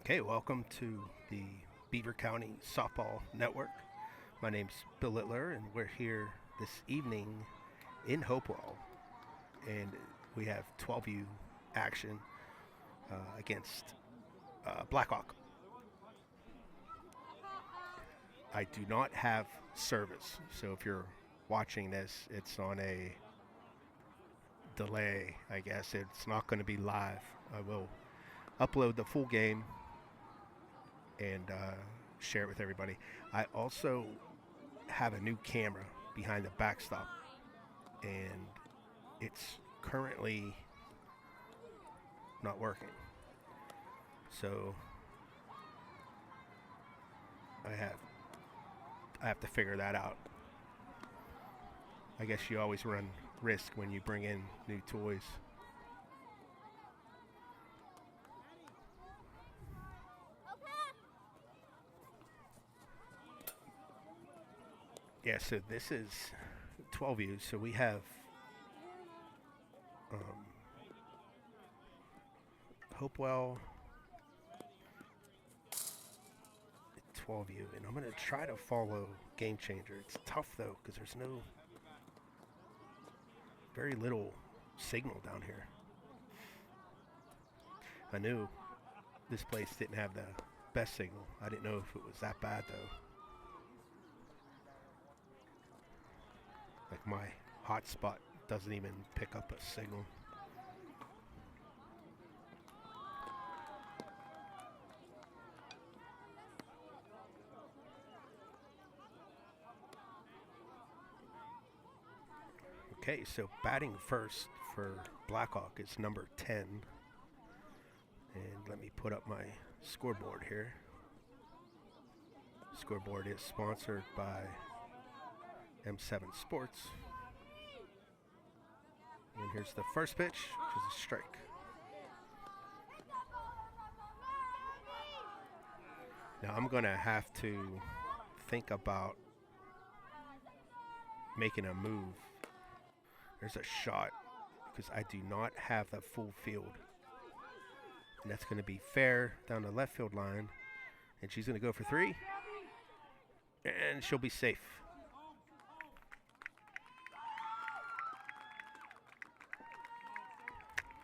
Okay, welcome to the Beaver County Softball Network. My name's Bill Littler, and we're here this evening in Hopewell, and we have 12U action against Blackhawk. I do not have service, so if you're watching this, it's on a delay, I guess. It's not going to be live. I will upload the full game and share it with everybody. I also have a new camera behind the backstop, and it's currently not working. So I have to figure that out. I guess you always run risk when you bring in new toys. Yeah, so this is 12U. So we have Hopewell 12U, and I'm going to try to follow Game Changer. It's tough though because there's very little signal down here. I knew this place didn't have the best signal. I didn't know if it was that bad though. Like my hotspot doesn't even pick up a signal. Okay, so batting first for Blackhawk is number 10. And let me put up my scoreboard here. Scoreboard is sponsored by M7 Sports. And here's the first pitch, which is a strike. Now I'm going to have to think about making a move. There's a shot because I do not have the full field. And that's going to be fair down the left field line. And she's going to go for 3. And she'll be safe.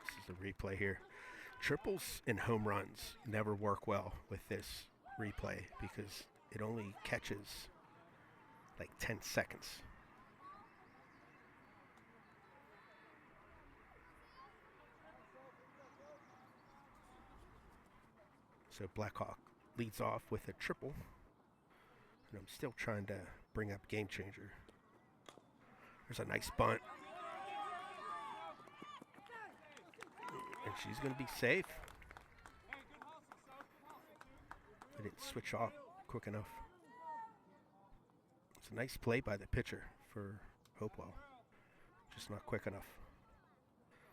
This is a replay here. Triples and home runs never work well with this replay because it only catches like 10 seconds. So Blackhawk leads off with a triple. And I'm still trying to bring up Game Changer. There's a nice bunt. And she's going to be safe. I didn't switch off quick enough. It's a nice play by the pitcher for Hopewell. Just not quick enough.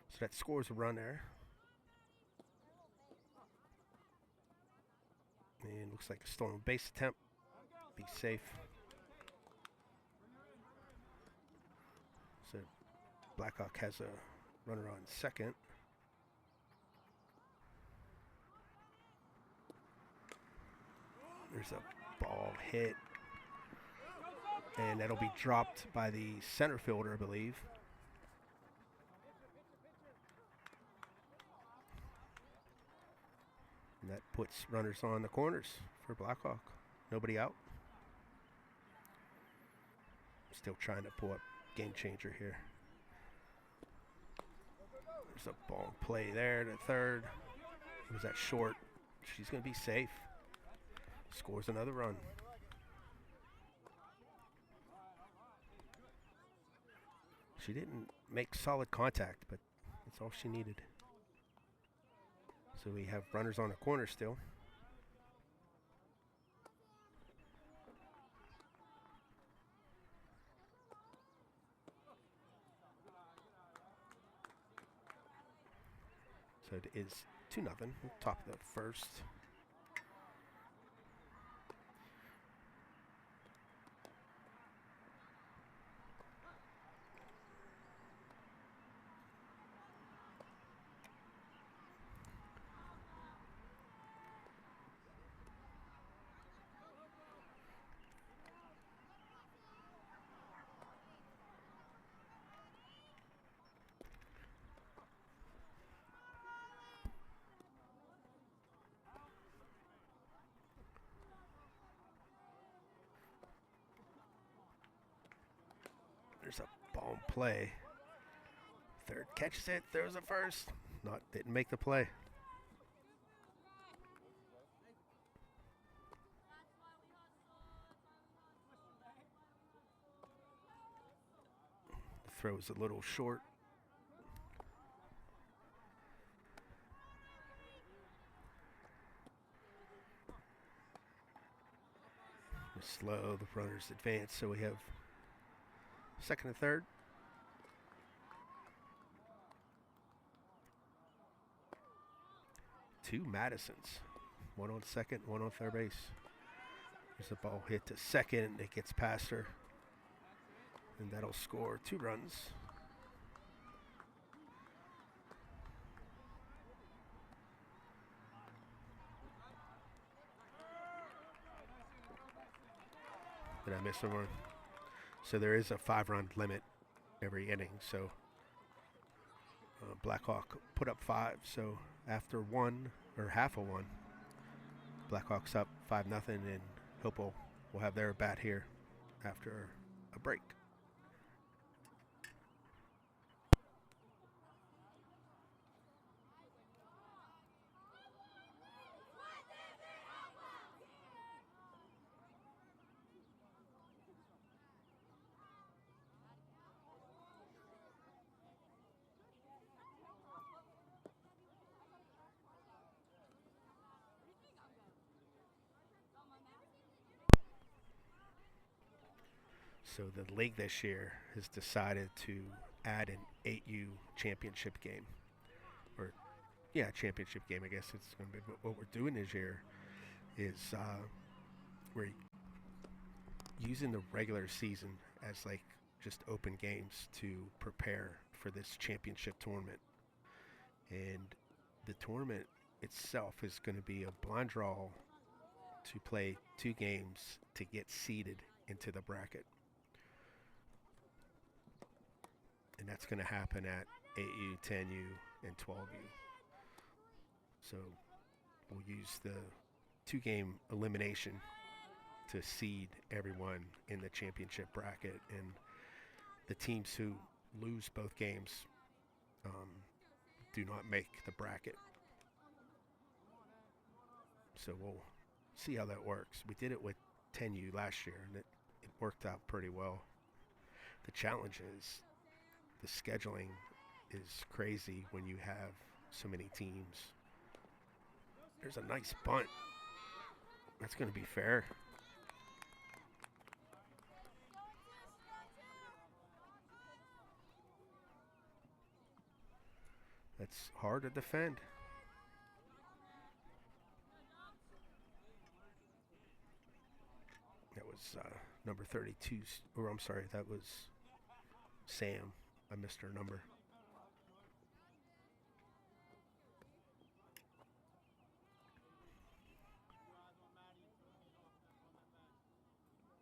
So that scores a run there. And looks like a stolen base attempt. Be safe. So Blackhawk has a runner on second. There's a ball hit. And that'll be dropped by the center fielder, I believe. And that puts runners on the corners for Blackhawk. Nobody out. Still trying to pull up Game Changer here. There's a ball play there to third. It was that short. She's going to be safe. Scores another run. She didn't make solid contact, but that's all she needed. So we have runners on the corner still. So it is 2-0, top of the first. There's a ball in play. Third catches it, throws it first. Didn't make the play. The throw is a little short. Slow, the runners advance, so we have second and third. Two Madisons, one on second, one on third base. There's a ball hit to second, it gets past her, and that'll score 2 runs. Did I miss someone? So there is a 5-run limit every inning. So Blackhawk put up 5. So after 1 or half of 1, Blackhawks up 5-0, and Hopewell will have their bat here after a break. So the league this year has decided to add an 8U championship game. Or, yeah, championship game, I guess it's going to be. But what we're doing this year is we're using the regular season as like just open games to prepare for this championship tournament. And the tournament itself is going to be a blind draw to play 2 games to get seeded into the bracket. And that's going to happen at 8U, 10U, and 12U. So we'll use the 2-game elimination to seed everyone in the championship bracket. And the teams who lose both games do not make the bracket. So we'll see how that works. We did it with 10U last year, and it worked out pretty well. The challenge is the scheduling is crazy when you have so many teams. There's a nice bunt. That's going to be fair. That's hard to defend. That was number 32, or I'm sorry, that was Sam. I missed her number.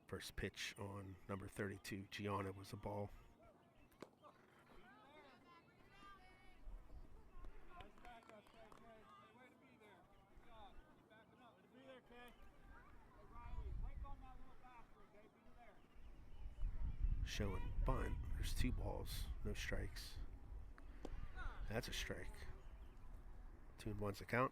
First pitch on number 32, Gianna, was a ball. Showing bunt. There's 2 balls, no strikes. That's a strike. 2-1's the count.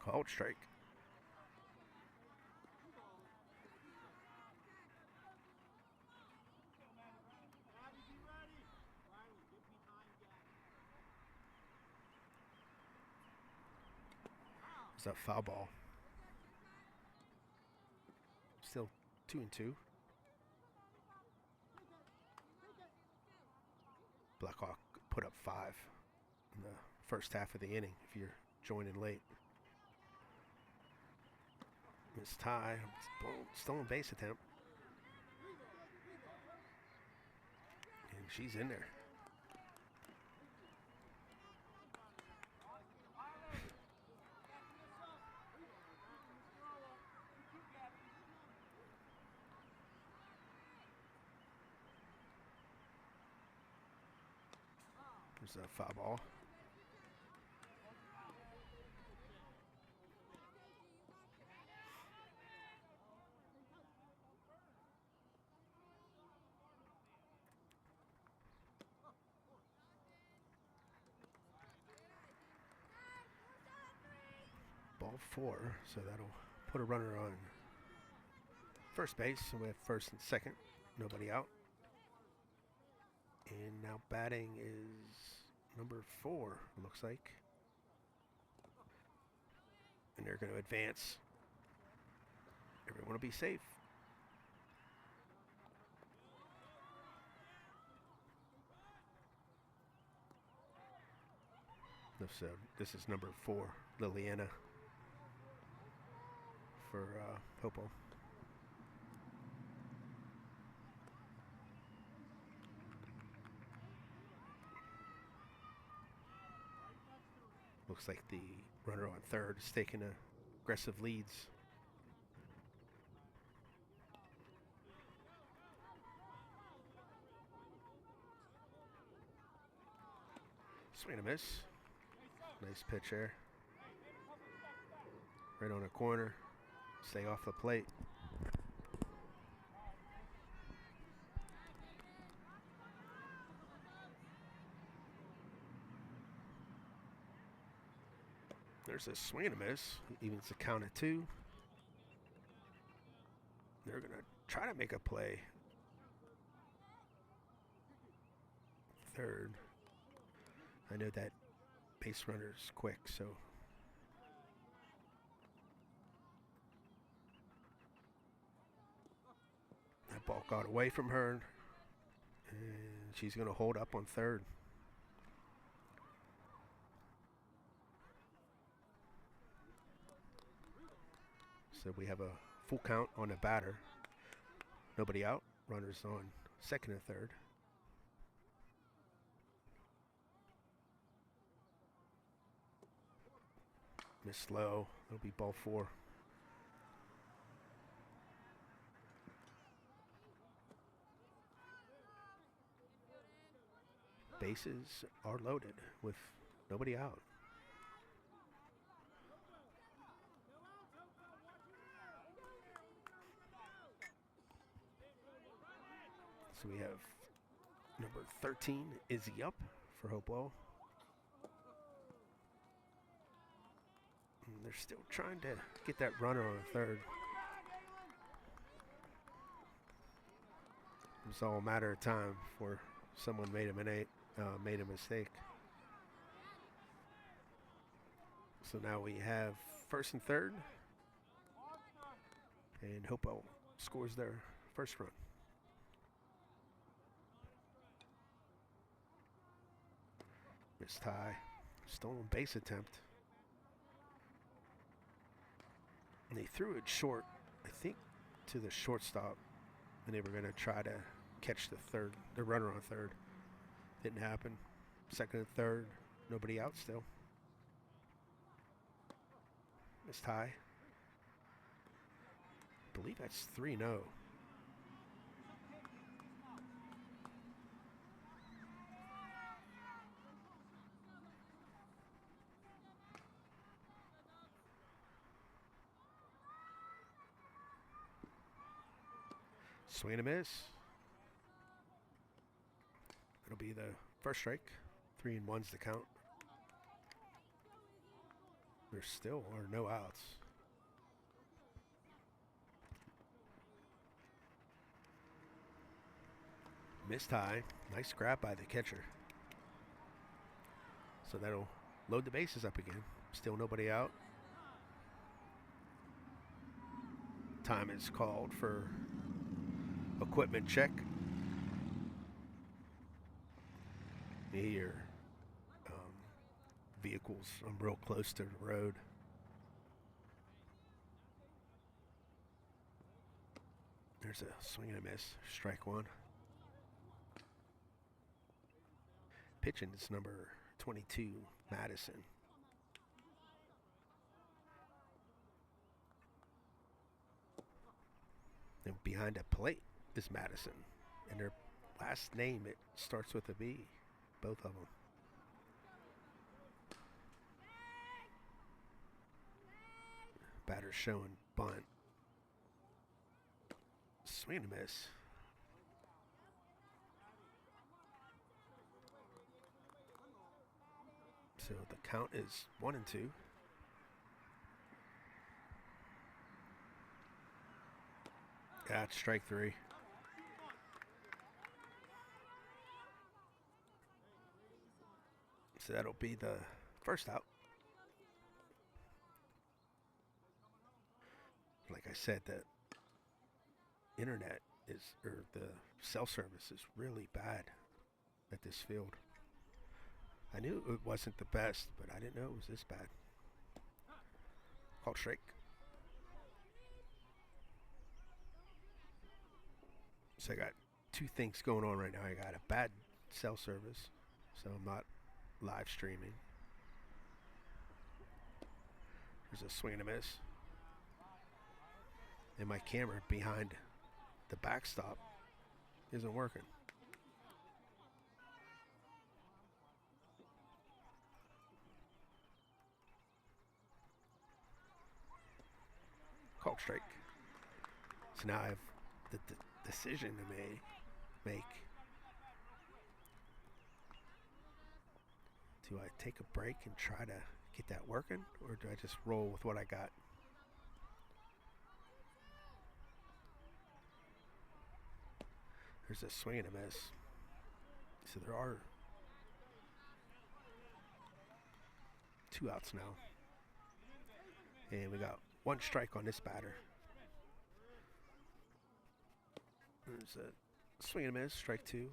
Called strike. It's a foul ball. Still 2-2. Blackhawk put up 5 in the first half of the inning if you're joining late. It's tie. Stolen base attempt. And she's in there. There's a foul ball. ball 4, so that'll put a runner on first base with first and second, nobody out. And now batting is number 4, it looks like. And they're going to advance. Everyone will be safe. So this is number 4, Liliana, for Hopewell. Looks like the runner on third is taking aggressive leads. Swing and a miss. Nice pitch there. Right on the corner. Stay off the plate. There's a swing and a miss. Evens the count at 2. They're going to try to make a play. Third. I know that base runner's quick, so that ball got away from her, and she's going to hold up on third. So we have a full count on the batter. Nobody out. Runners on second and third. Miss low. It'll be ball 4. Bases are loaded with nobody out. So we have number 13, Izzy up for Hopewell. And they're still trying to get that runner on third. It's all a matter of time before someone made a mistake. So now we have first and third, and Hopewell scores their first run. Missed high, stolen base attempt. And they threw it short, I think, to the shortstop, and they were going to try to catch the runner on third. Didn't happen. Second and third, nobody out still. Missed high. I believe that's 3-0. Swing and a miss. It'll be the first strike. 3-1's the count. There still are no outs. Missed high. Nice grab by the catcher. So that'll load the bases up again. Still nobody out. Time is called for equipment check. Your vehicles real close to the road. There's a swing and a miss. Strike 1. Pitching is number 22, Madison. And behind the plate is Madison. And their last name, it starts with a B. Both of them. Batter showing bunt. Swing and a miss. So the count is 1-2. That's strike 3. So that'll be the first out. Like I said, the internet is, or the cell service is really bad at this field. I knew it wasn't the best, but I didn't know it was this bad. Called strike. So I got two things going on right now. I got a bad cell service, so I'm not live streaming. There's a swing and a miss. And my camera behind the backstop isn't working. Called strike. So now I have the decision to make. Do I take a break and try to get that working, or do I just roll with what I got? There's a swing and a miss. So there are 2 outs now. And we got 1 strike on this batter. There's a swing and a miss, strike 2.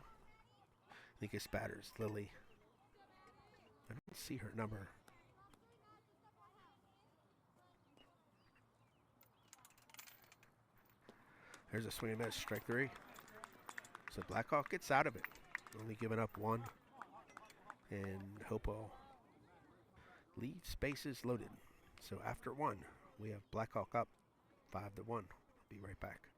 I think this batter is Lily. I don't see her number. There's a swing and a miss, strike 3. So Blackhawk gets out of it, only giving up 1. And Hopewell leads bases loaded. So after 1, we have Blackhawk up 5-1. I'll be right back.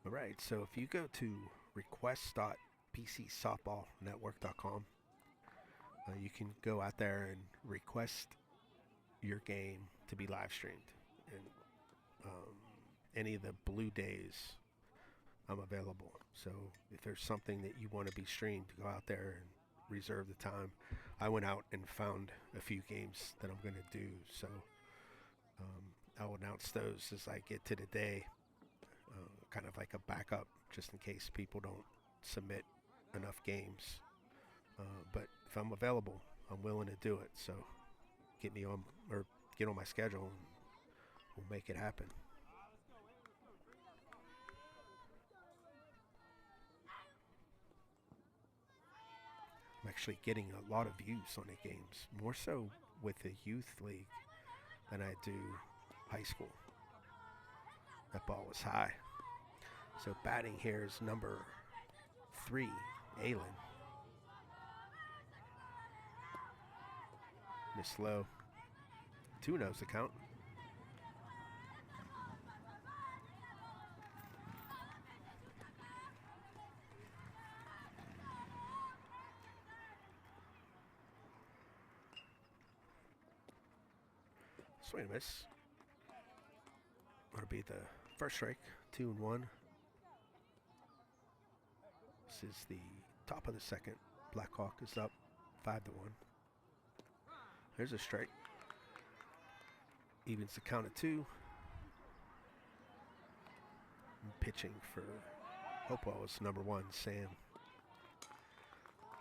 All right, so if you go to request.pcsoftballnetwork.com, you can go out there and request your game to be live streamed. And any of the blue days, I'm available. So if there's something that you want to be streamed, go out there and reserve the time. I went out and found a few games that I'm going to do. So I'll announce those as I get to the day. Kind of like a backup, just in case people don't submit enough games. But if I'm available, I'm willing to do it. So get me on, or get on my schedule, and we'll make it happen. I'm actually getting a lot of views on the games, more so with the youth league than I do high school. That ball was high. So batting here is number 3, Aelyn. Miss low. 2-0's the count. Swing and miss. That'll be the first strike. 2-1. This is the top of the second. Blackhawk is up 5-1. There's a strike. Evens the count at 2. And pitching for Hopewell is number 1, Sam.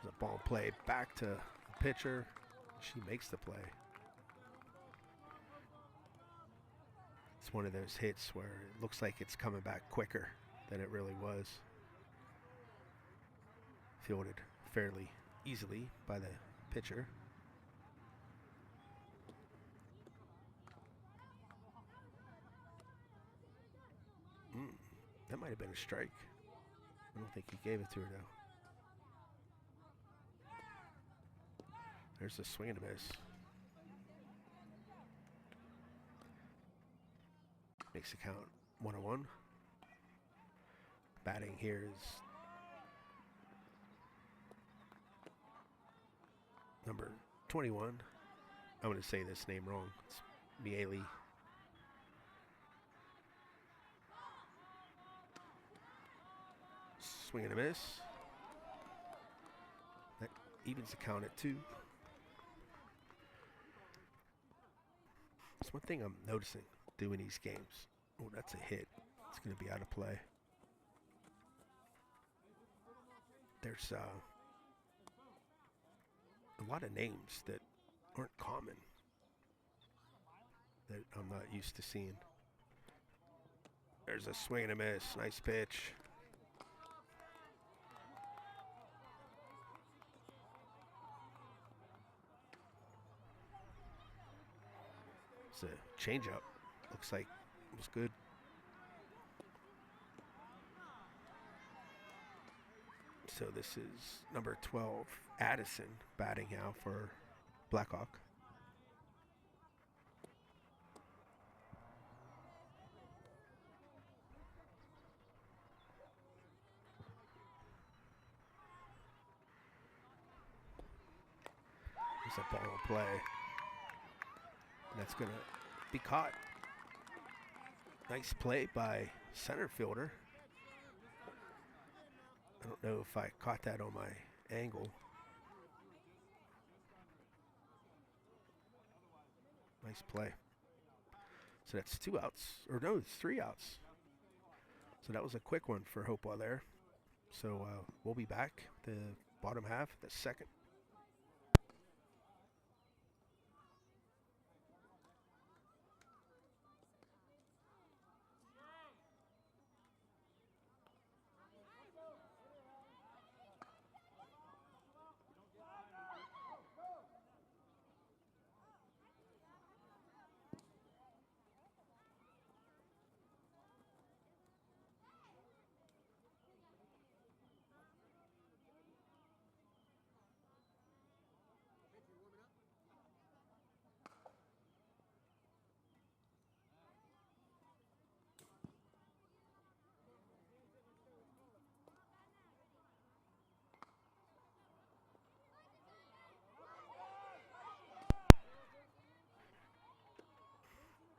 There's a ball play back to the pitcher. She makes the play. It's one of those hits where it looks like it's coming back quicker than it really was. Fielded fairly easily by the pitcher. That might have been a strike. I don't think he gave it to her, though. There's a swing and a miss. Makes the count 1-1. Batting here is number 21. I'm going to say this name wrong. It's Mialey. Swing and a miss. That evens the count at 2. That's one thing I'm noticing doing these games. Oh, that's a hit. It's going to be out of play. There's a lot of names that aren't common that I'm not used to seeing. There's a swing and a miss. Nice pitch. It's a changeup. Looks like it was good. So this is number 12, Addison, batting out for Blackhawk. There's a ball in play. And that's going to be caught. Nice play by center fielder. I don't know if I caught that on my angle. Nice play. So that's 2 outs. Or no, it's 3 outs. So that was a quick one for Hopewell there. So we'll be back the bottom half, the second.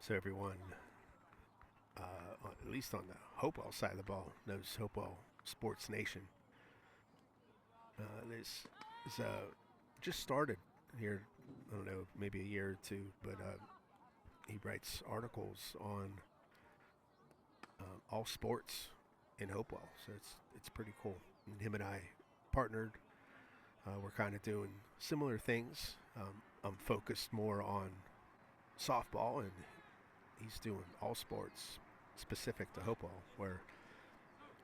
So everyone, at least on the Hopewell side of the ball, knows Hopewell Sports Nation. This is just started here, I don't know, maybe a year or 2, but he writes articles on all sports in Hopewell, so it's pretty cool. And him and I partnered. We're kind of doing similar things. I'm focused more on softball, and he's doing all sports specific to Hopewell, where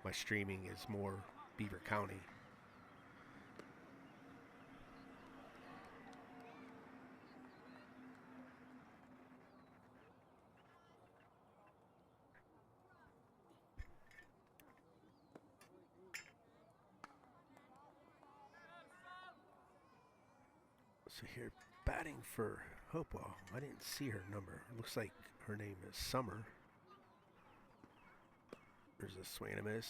my streaming is more Beaver County. So here, batting for Hopewell. I didn't see her number. It looks like her name is Summer. There's a swing and a miss.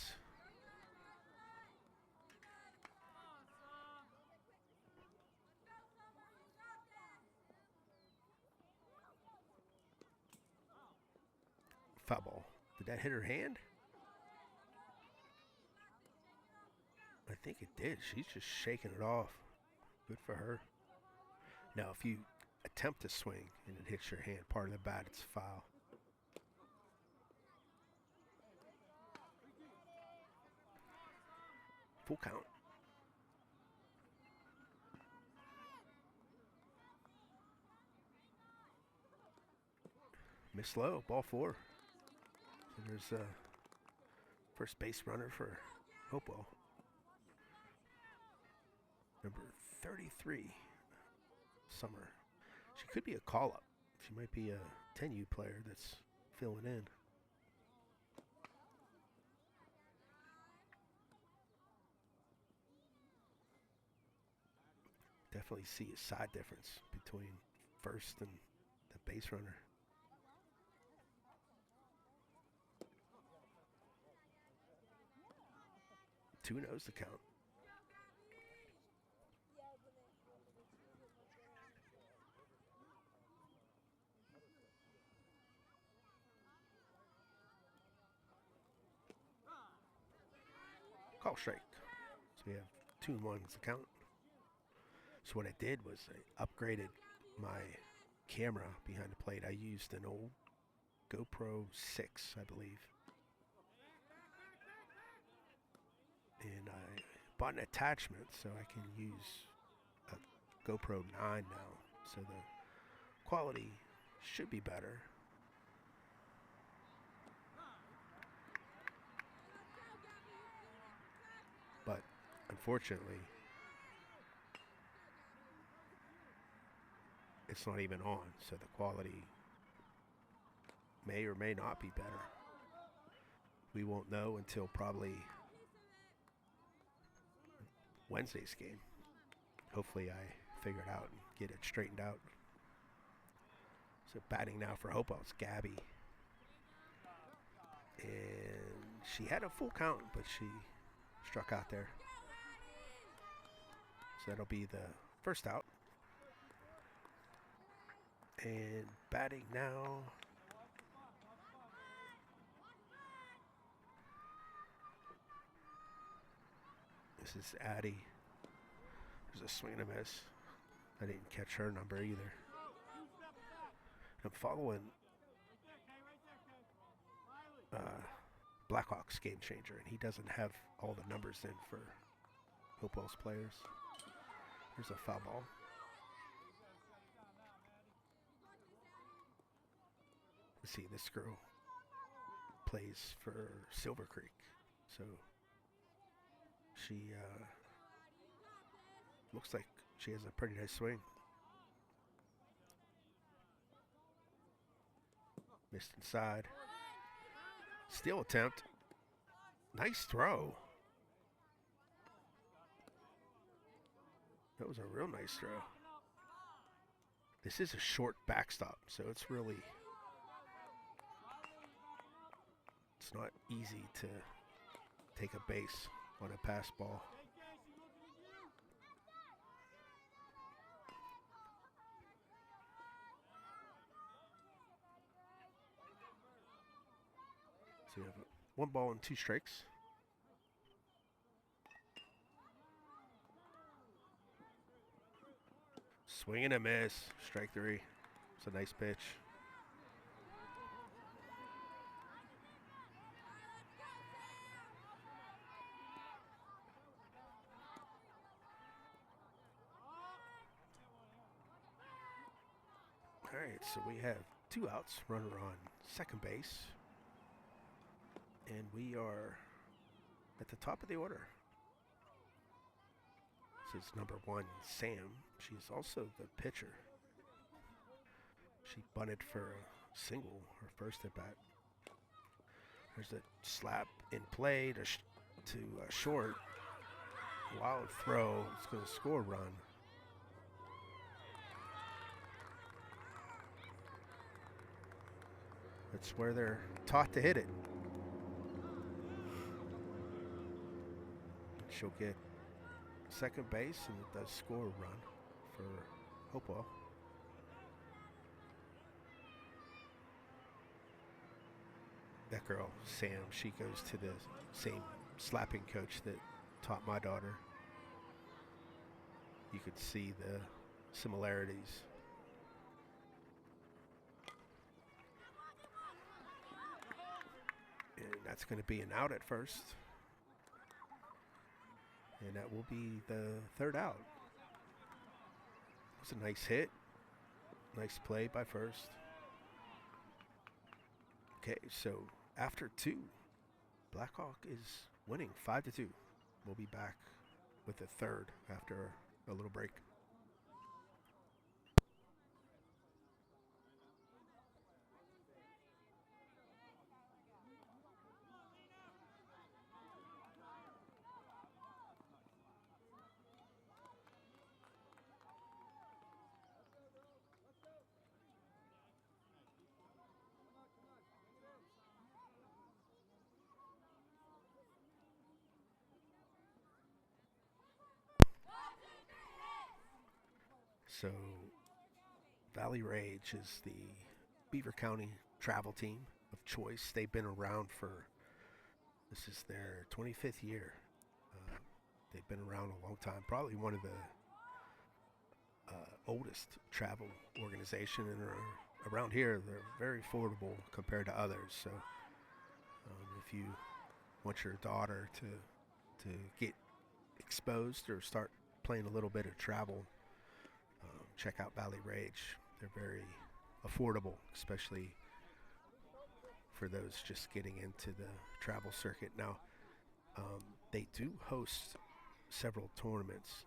Foul ball. Did that hit her hand? I think it did. She's just shaking it off. Good for her. Now, if you attempt to swing and it hits your hand, part of the bat, it's foul. Full count. Miss low, ball 4. So there's a first base runner for Hopewell. Number 33, Summer. She could be a call-up. She might be a 10U player that's filling in. definitely see a side difference between first and the base runner. Two knows the count. Call strike. So we have 2-1 is the count. So what I did was I upgraded my camera behind the plate. I used an old GoPro 6, I believe. And I bought an attachment so I can use a GoPro 9 now. So the quality should be better. But unfortunately, it's not even on, so the quality may or may not be better. We won't know until probably Wednesday's game. Hopefully I figure it out and get it straightened out. So batting now for Hopewell, it's Gabby. And she had a full count, but she struck out there. So that'll be the first out. And batting now, this is Addie. There's a swing and a miss. I didn't catch her number either. I'm following Blackhawk's game changer, and he doesn't have all the numbers in for Hopewell's players. Here's a foul ball. Let's see, this girl plays for Silver Creek, so she looks like she has a pretty nice swing. Missed inside. Steal attempt. Nice throw. That was a real nice throw. This is a short backstop, so it's not easy to take a base on a pass ball. So we have 1 ball and 2 strikes. Swing and a miss. Strike 3. It's a nice pitch. All right, so we have 2 outs, runner on second base. And we are at the top of the order. This is number 1, Sam. She's also the pitcher. She bunted for a single, her first at bat. There's a slap in play to short. Wild throw. It's going to score a run. That's where they're taught to hit it. She'll get second base, and it does score a run for Hopewell. That girl, Sam, she goes to the same slapping coach that taught my daughter. You could see the similarities. And that's going to be an out at first. And that will be the 3rd out. It's a nice hit. Nice play by first. Okay, so after 2, Blackhawk is winning 5-2. We'll be back with the 3rd after a little break. So Valley Rage is the Beaver County travel team of choice. They've been around for, this is their 25th year. They've been around a long time, probably one of the oldest travel organization, and around here they're very affordable compared to others. So if you want your daughter to get exposed or start playing a little bit of travel, check out Valley Rage. They're very affordable, especially for those just getting into the travel circuit. Now, they do host several tournaments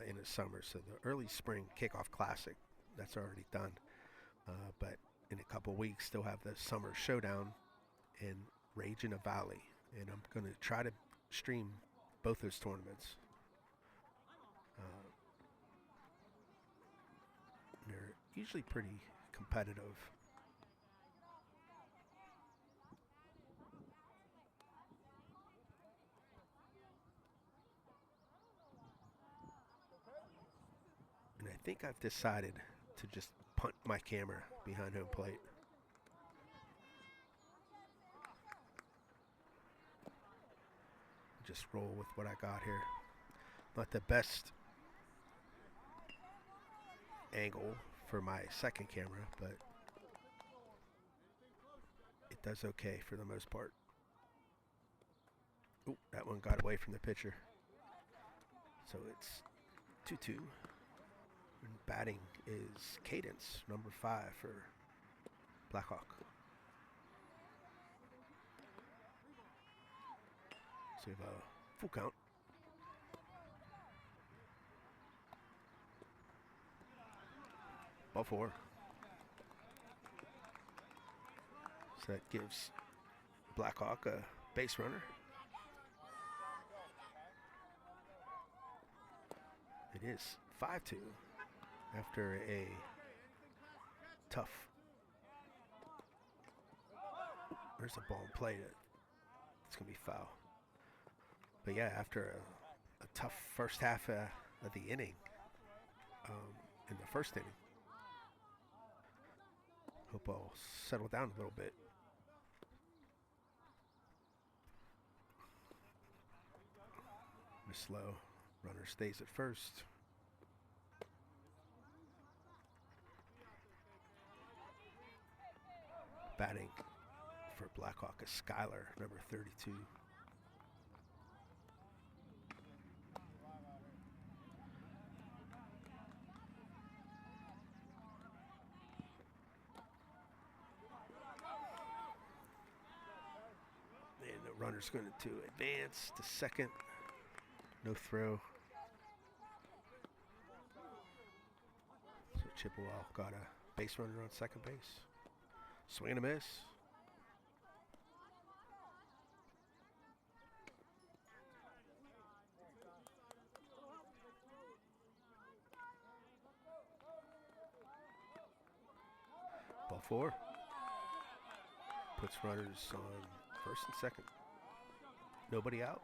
in the summer. So the early spring kickoff classic, that's already done. But in a couple weeks, they'll have the summer showdown in Rage in a Valley. And I'm going to try to stream both those tournaments. They're usually pretty competitive. And I think I've decided to just punt my camera behind home plate. Just roll with what I got here. Not the best angle for my second camera, but it does okay for the most part. Oh, that one got away from the pitcher. So it's 2-2. And batting is Cadence, number 5 for Blackhawk. So we have a full count. Ball 4. So that gives Blackhawk a base runner. It is 5-2 after a tough. There's a ball in play. It's going to be foul. But yeah, after a tough first half of the inning, in the first inning, Hopewell settle down a little bit. Miss slow. Runner stays at first. Batting for Blackhawk is Skylar, number 32. And the runner's going to advance to second. No throw. So Chippewa got a base runner on second base. Swing and a miss. Ball 4. Puts runners on first and second. Nobody out.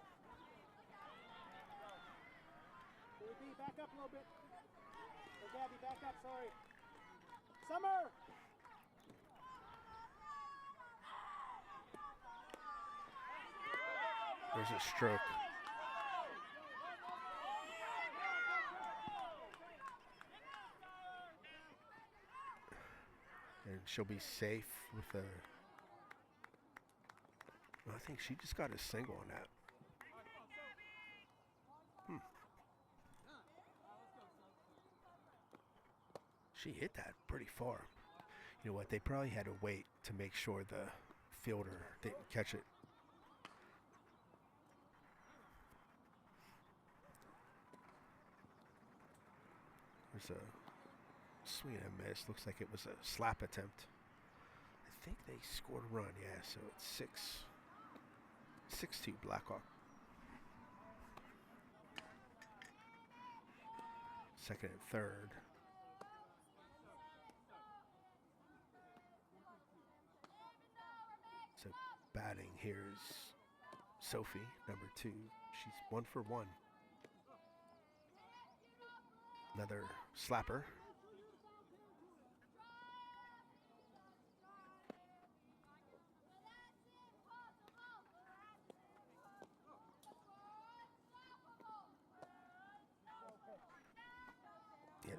Back up a little bit. Oh, Gabby, back up, sorry. Summer! There's a stroke. And she'll be safe with a... I think she just got a single on that. She hit that pretty far. You know what? They probably had to wait to make sure the fielder didn't catch it. There's a swing and a miss. Looks like it was a slap attempt. I think they scored a run. Yeah, so it's 6-2 Blackhawk. Second and third. So batting here's Sophie, number 2. She's 1 for 1. Another slapper.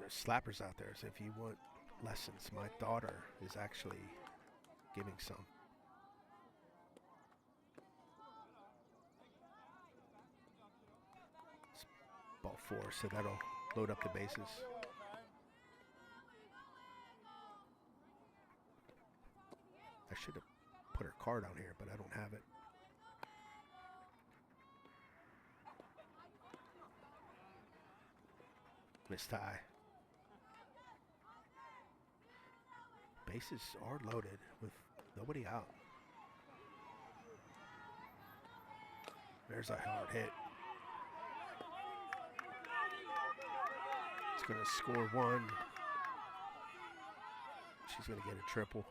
slappers out there. So if you want lessons, my daughter is actually giving some. It's ball 4, so that'll load up the bases. I should have put her card on here, but I don't have it. Missed tie. Bases are loaded with nobody out. There's a hard hit. It's going to score 1. She's going to get a triple.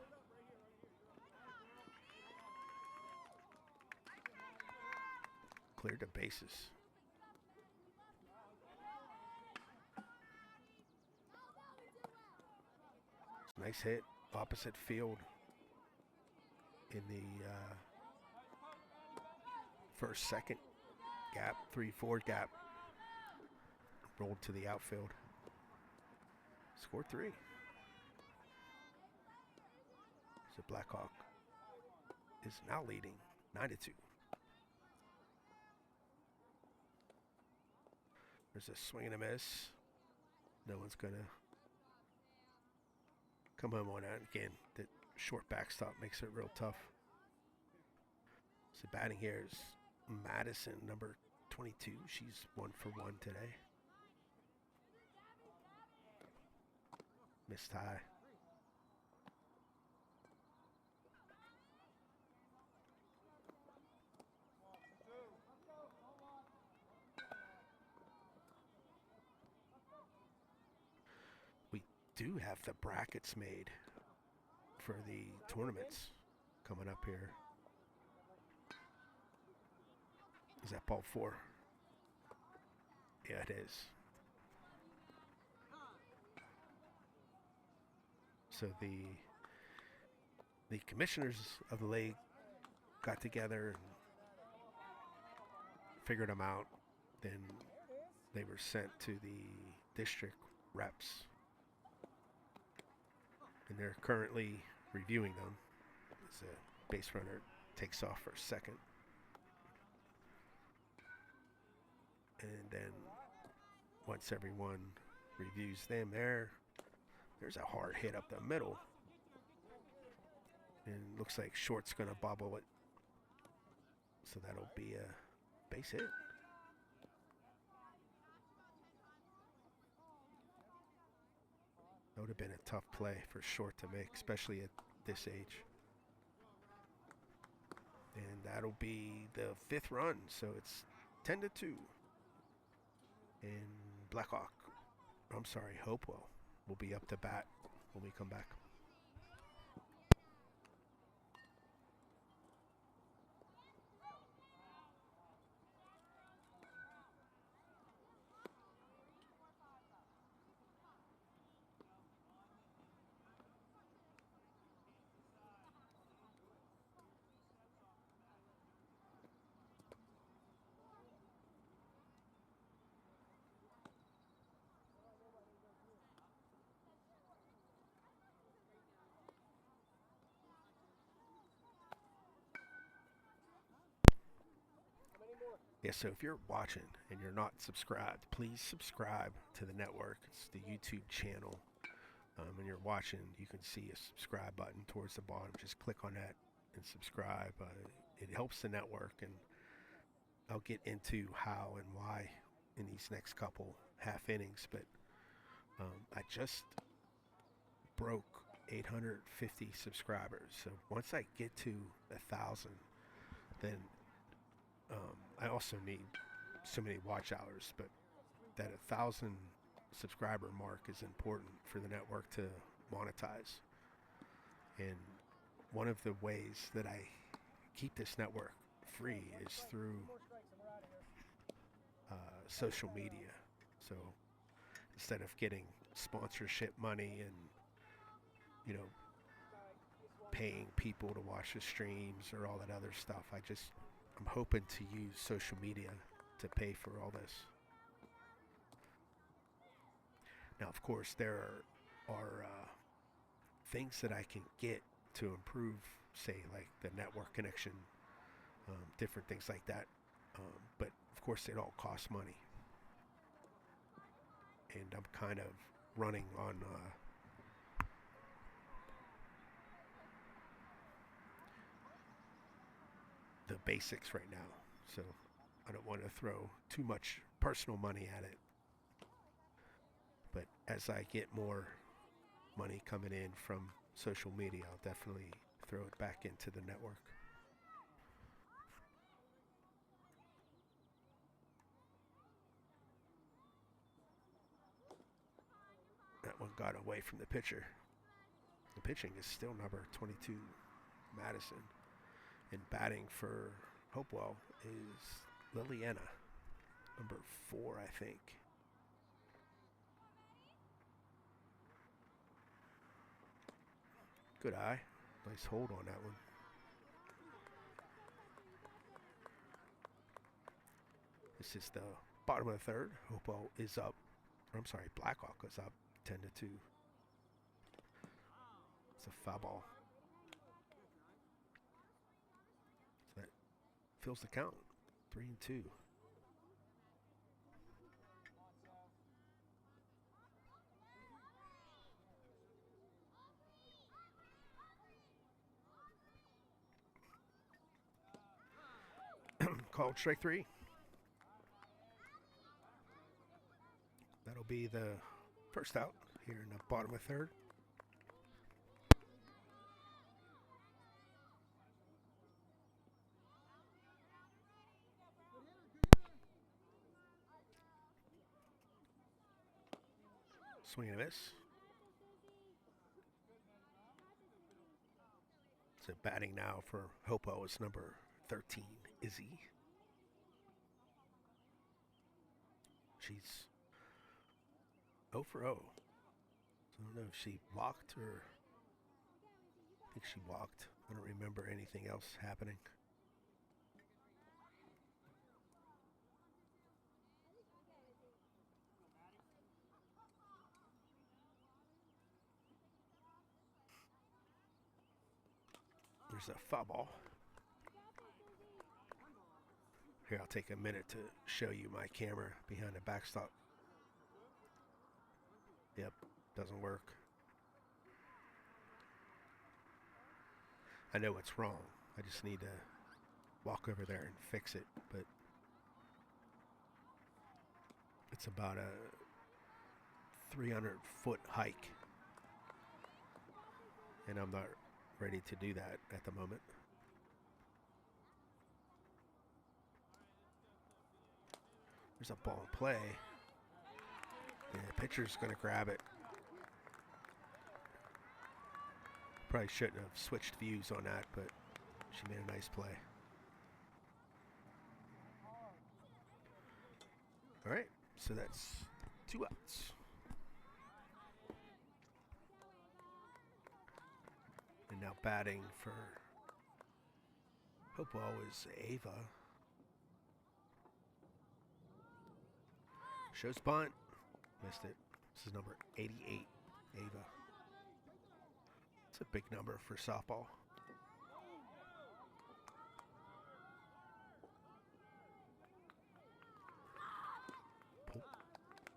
Cleared the bases. Nice hit, opposite field in the first, second gap, 3-4 gap. Rolled to the outfield. Score 3. So Blackhawk is now leading 9-2. There's a swing and a miss. No one's gonna come home on that. Again, the short backstop makes it real tough. So batting here is Madison, number 22. She's 1 for 1 today. Missed high. We do have the brackets made for the tournaments coming up here. Is that ball 4? Yeah, it is. So the commissioners of the league got together and figured them out. Then they were sent to the district reps, and they're currently reviewing them as a base runner takes off for second. And then once everyone reviews them, there's a hard hit up the middle. And looks like short's going to bobble it. So that'll be a base hit. That would have been a tough play for short to make, especially at this age. And that'll be the 5th run. So it's 10-2. And Hopewell will be up to bat when we come back. Yeah, so if you're watching and you're not subscribed, please subscribe to the network. It's the YouTube channel. When you're watching, you can see a subscribe button towards the bottom. Just click on that and subscribe. It helps the network, and I'll get into how and why in these next couple half innings. But I just broke 850 subscribers. So once I get to 1,000, then I also need so many watch hours, but that 1,000 subscriber mark is important for the network to monetize. And one of the ways that I keep this network free is through social media. So instead of getting sponsorship money and paying people to watch the streams or all that other stuff, I'm hoping to use social media to pay for all this. Now, of course, there are things that I can get to improve, say, like the network connection, different things like that. But of course, it all costs money. And I'm kind of running on the basics right now. So I don't want to throw too much personal money at it. But as I get more money coming in from social media, I'll definitely throw it back into the network. That one got away from the pitcher. The pitching is still number 22, Madison. And batting for Hopewell is Liliana, number 4, I think. Good eye. Nice hold on that one. This is the bottom of the third. Hopewell is up. Or I'm sorry, Blackhawk is up 10-2. It's a foul ball. So that fills the count. 3-2. Called strike 3. That'll be the first out here in the bottom of third. Swing and a miss. So batting now for Hopewell is number 13, Izzy. She's 0 for 0. So I don't know if she walked or I think she walked. I don't remember anything else happening. There's a foul ball. Here, I'll take a minute to show you my camera behind the backstop. Yep, doesn't work. I know what's wrong. I just need to walk over there and fix it, but it's about a 300-foot hike. And I'm not ready to do that at the moment. There's a ball in play. Yeah, the pitcher's going to grab it. Probably shouldn't have switched views on that, but she made a nice play. All right, so that's 2 outs. And now batting for Hopewell is Ava. Shows bunt. Missed it. This is number 88, Ava. It's a big number for softball.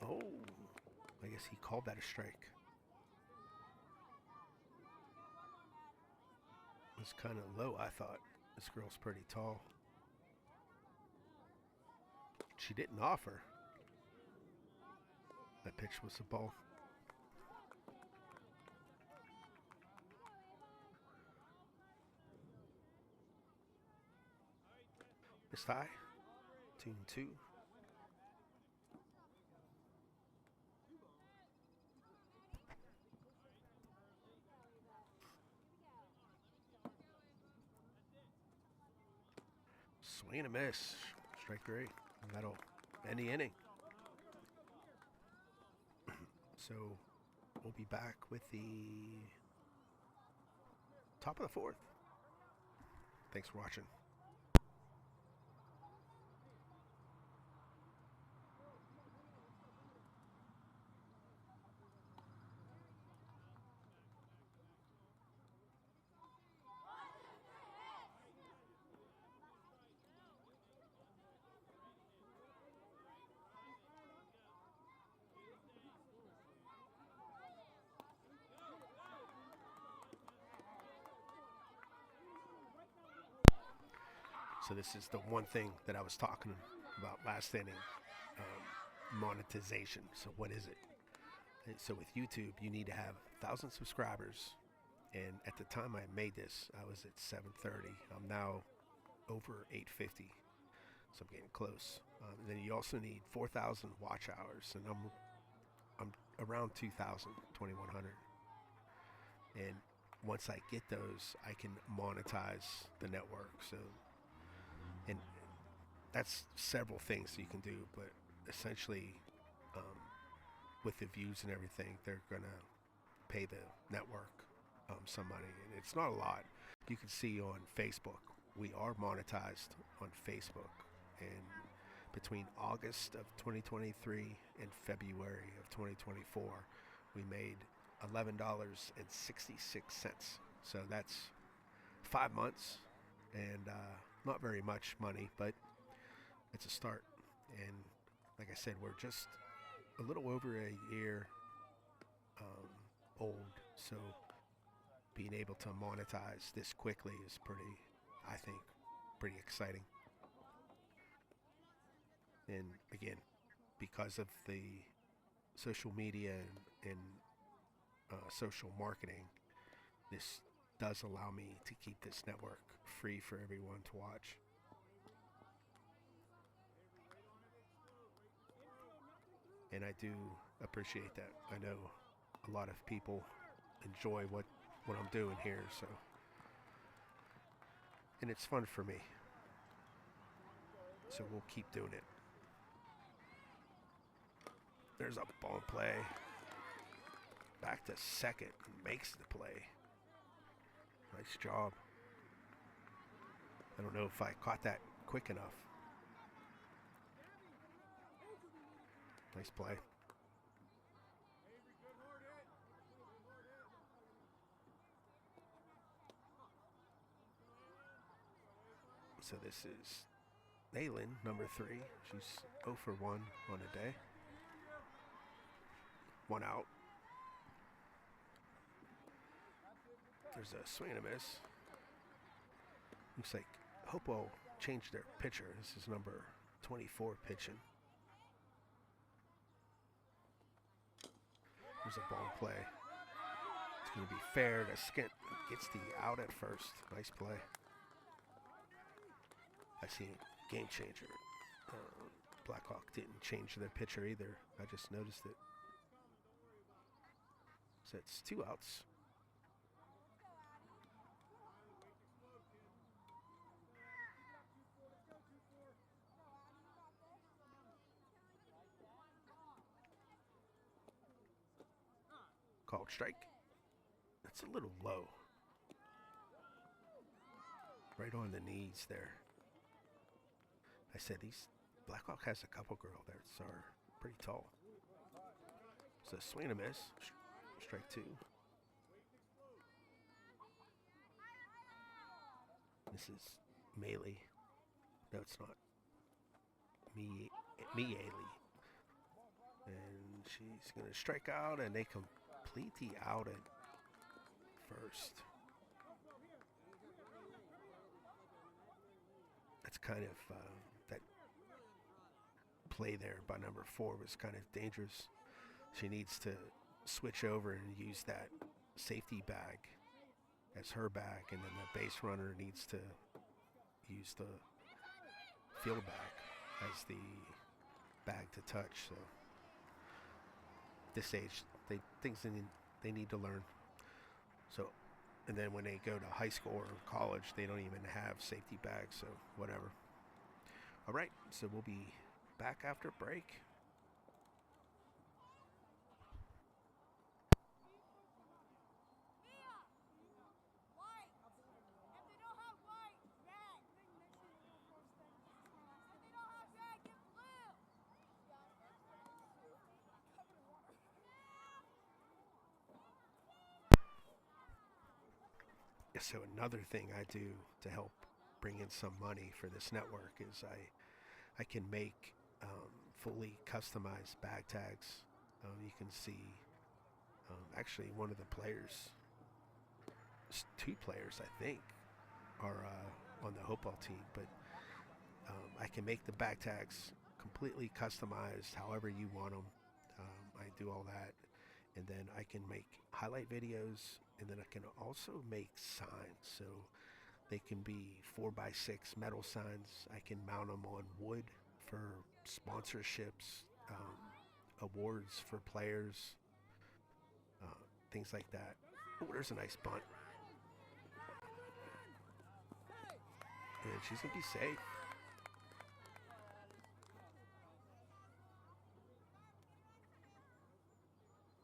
Oh, I guess he called that a strike. It was kind of low, I thought. This girl's pretty tall. She didn't offer. That pitch was a ball. Missed high. 2-2. Swing and a miss. Strike 3. And that'll end the inning. So we'll be back with the top of the 4th. Thanks for watching. So this is the one thing that I was talking about last inning, monetization. So what is it? And so with YouTube, you need to have 1,000 subscribers. And at the time I made this, I was at 730. I'm now over 850. So I'm getting close. Then you also need 4,000 watch hours, and I'm around 2,000, 2,100. And once I get those, I can monetize the network. So, and that's several things you can do, but essentially, with the views and everything, they're gonna pay the network some money, and it's not a lot. You can see on Facebook, we are monetized on Facebook, and between August of 2023 and February of 2024, we made $11.66. So that's 5 months, and not very much money, but it's a start. And like I said, we're just a little over a year old, so being able to monetize this quickly is pretty, I think, pretty exciting. And again, because of the social media and social marketing, this does allow me to keep this network free for everyone to watch. And I do appreciate that. I know a lot of people enjoy what I'm doing here, so, and it's fun for me. So we'll keep doing it. There's a ball play. Back to second, makes the play. Nice job. I don't know if I caught that quick enough. Nice play. So this is Aelyn, number 3. She's 0 for 1 on a day. 1 out. There's a swing and a miss. Looks like Hopewell changed their pitcher. This is number 24 pitching. There's a ball play. It's going to be fair to Skint. Gets the out at first. Nice play. I see game changer. Blackhawk didn't change their pitcher either. I just noticed it. So it's 2 outs. Called strike. That's a little low. Right on the knees there. I said these Blackhawk has a couple girls that are pretty tall. So swing and a miss. Strike 2. This is Mialey. No, it's not. Mialey. And she's going to strike out, and they complete the out at first. That's kind of, that play there by number 4 was kind of dangerous. She needs to switch over and use that safety bag as her bag, and then the base runner needs to use the field bag as the bag to touch. So this age, they need to learn. So, and then when they go to high school or college, they don't even have safety bags, so whatever. All right, so we'll be back after break. So another thing I do to help bring in some money for this network is I can make fully customized bag tags. You can see actually one of the players, 2 players I think, are on the Hopewell team, but can make the back tags completely customized however you want them. I do all that, and then I can make highlight videos, and then I can also make signs. So they can be 4x6 metal signs. I can mount them on wood for sponsorships, awards for players, things like that. Oh, there's a nice bunt. And she's going to be safe.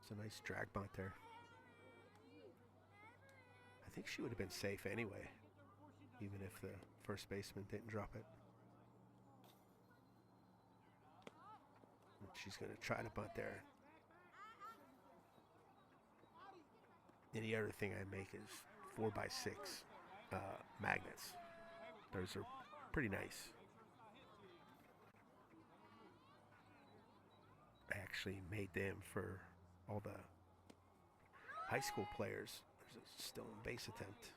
It's a nice drag bunt there. I think she would have been safe anyway, even if the first baseman didn't drop it. And she's going to try to bunt there. And the other thing I make is 4x6 magnets. Those are pretty nice. I actually made them for all the high school players. There's a stolen base attempt.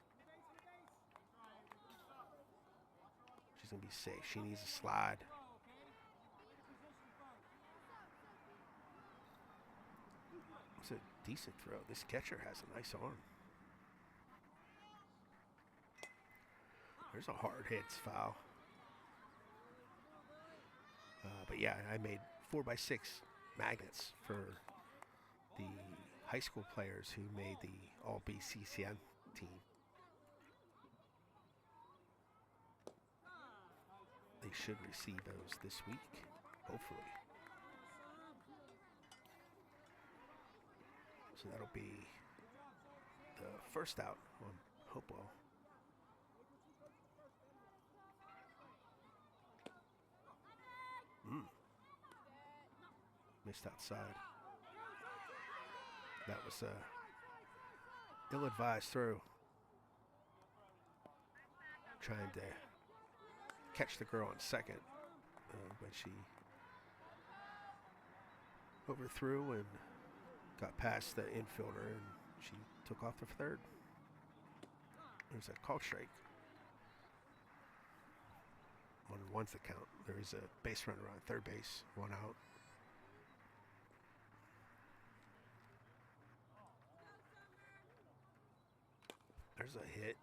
She's going to be safe. She needs a slide. It's a decent throw. This catcher has a nice arm. There's a hard hits foul. But yeah, I made 4x6 magnets for the high school players who made the All BCCN team. They should receive those this week, hopefully. So that'll be the first out on Hopewell. Missed outside. That was a ill-advised throw. Trying to catch the girl on second, but she overthrew and got past the infielder, and she took off to third. There's a call strike. 1-1's the count. There is a base runner on third base, 1 out. There's a hit.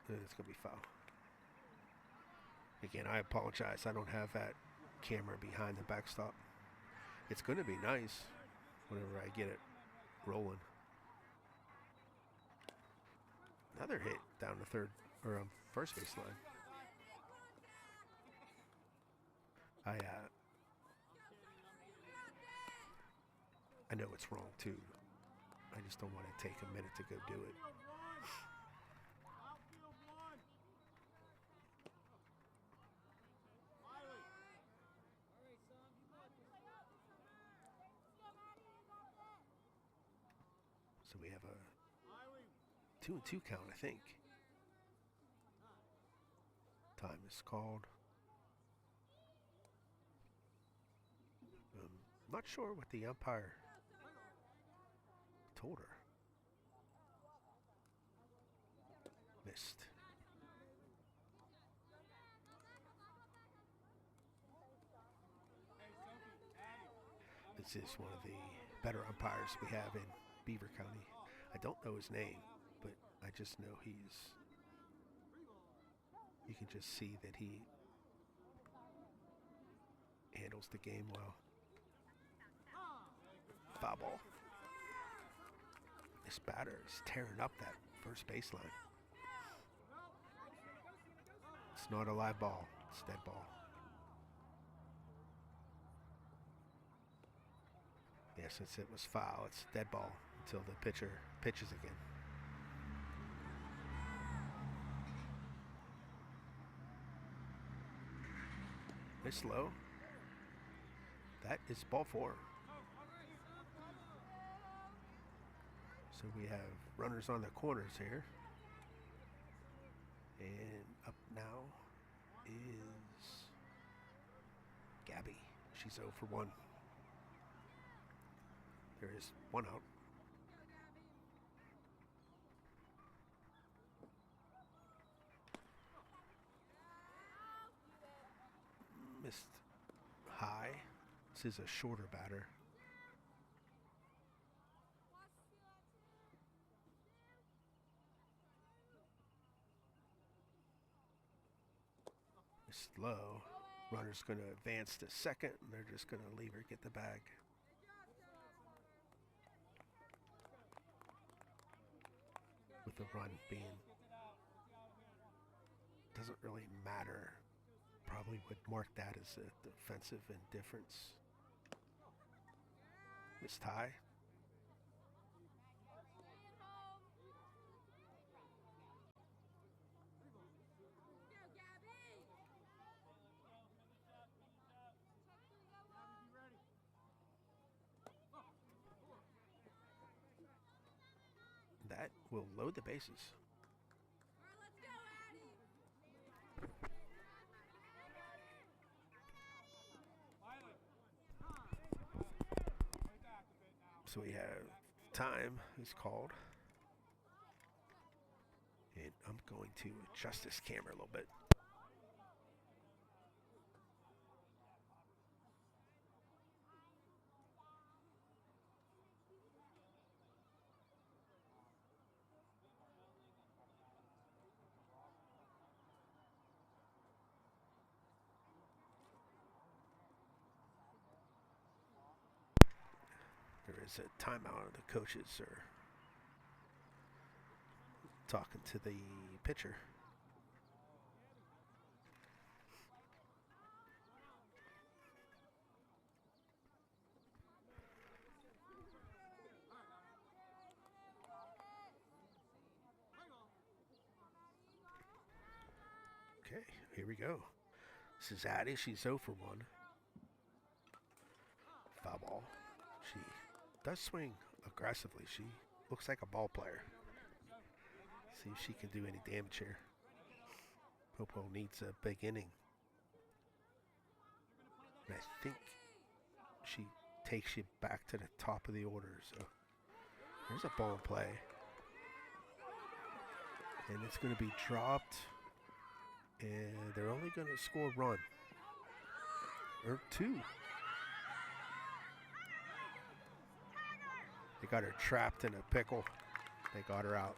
And it's going to be foul. Again, I apologize. I don't have that camera behind the backstop. It's going to be nice whenever I get it rolling. Another hit down the third or first base line. I know it's wrong too. I just don't want to take a minute to go do it. So we have a 2-2 count, I think. Time is called. Not sure what the umpire told her. Missed. This is one of the better umpires we have in Beaver County. I don't know his name, but I just know you can just see that he handles the game well. Foul ball. This batter is tearing up that first baseline. It's not a live ball, it's dead ball. Yeah, since it was foul, it's dead ball until the pitcher pitches again. It's low. That is ball 4. So we have runners on the corners here. And up now is Gabby. She's 0 for 1. There is 1 out. missed high. This is a shorter batter. It's low. Runner's going to advance to second, and they're just going to leave her get the bag. With the run being, doesn't really matter. Probably would mark that as a defensive indifference. Missed high. That will load the bases. So we have time is called. And I'm going to adjust this camera a little bit. There is a timeout. The coaches are talking to the pitcher. Okay, here we go. This is Addie. She's 0 for 1. Foul ball. She does swing aggressively. She looks like a ball player. See if she can do any damage here. Hopewell needs a big inning. And I think she takes you back to the top of the order. So there's a ball in play. And it's going to be dropped. And they're only going to score a run. Or 2. They got her trapped in a pickle. They got her out.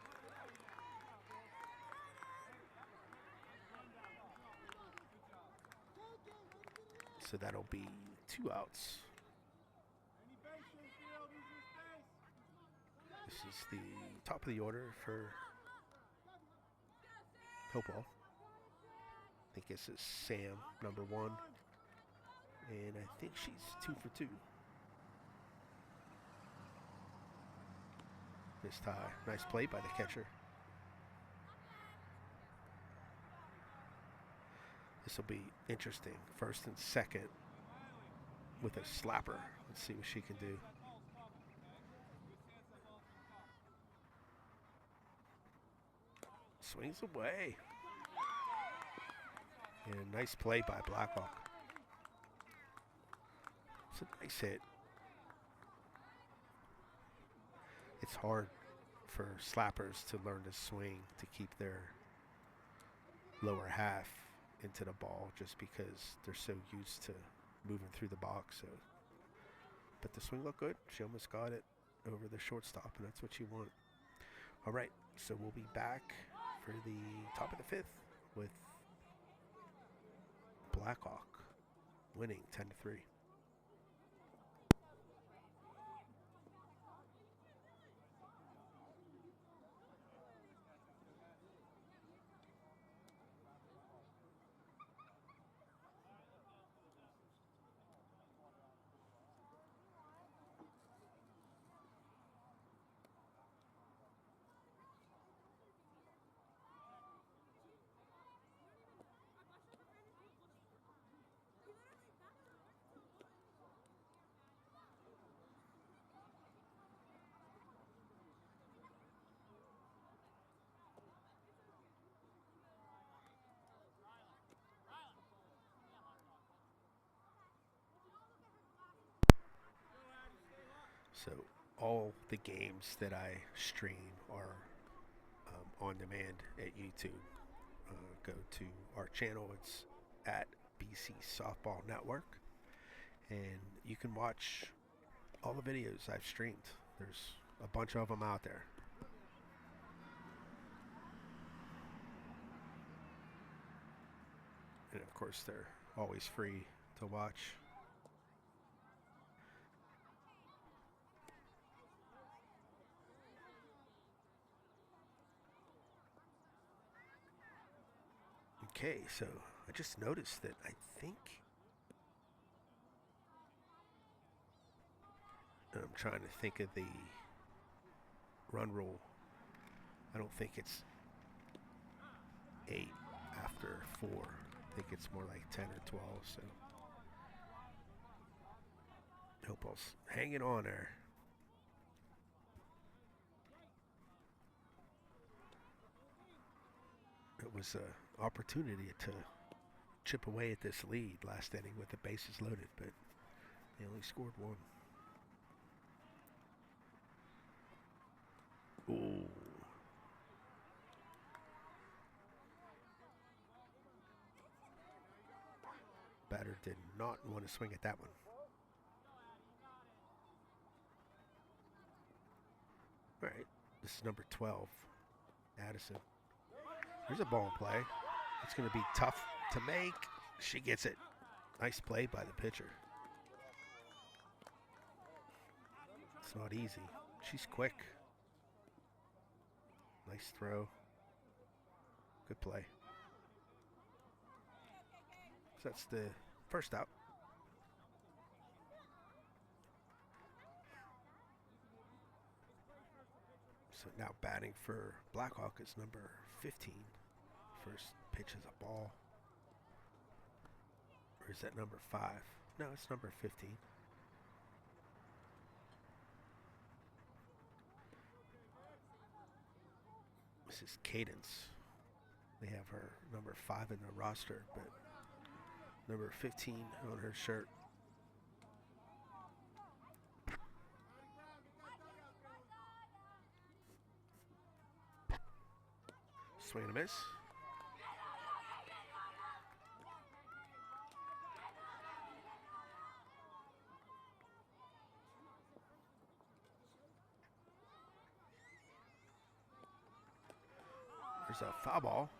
So that'll be 2 outs. This is the top of the order for Hopewell. I think this is Sam, number 1. And I think she's 2 for 2. Missed high. Nice play by the catcher. This will be interesting. First and second with a slapper. Let's see what she can do. Swings away. And a nice play by Blackhawk. It's a nice hit. It's hard for slappers to learn to swing, to keep their lower half into the ball just because they're so used to moving through the box. So, but the swing looked good. She almost got it over the shortstop, and that's what you want. All right, so we'll be back for the top of the 5th with Blackhawk winning 10-3. So all the games that I stream are on demand at YouTube. Go to our channel. It's at BC Softball Network, and you can watch all the videos I've streamed. There's a bunch of them out there. And of course, they're always free to watch. Okay, so I just noticed that I think I'm trying to think of the run rule. I don't think it's 8 after 4. I think it's more like 10 or 12. So Hopewell's hanging on there. It was an opportunity to chip away at this lead last inning with the bases loaded, but they only scored 1. Ooh. Batter did not want to swing at that one. All right, this is number 12, Madison. There's a ball in play. It's going to be tough to make. She gets it. Nice play by the pitcher. It's not easy. She's quick. Nice throw. Good play. So that's the first out. So now batting for Blackhawk is number 15. First pitch is a ball. Or is that number 5? No, it's number 15. This is Cadence. They have her number 5 in the roster, but number 15 on her shirt. Swing and a miss. There's a foul ball.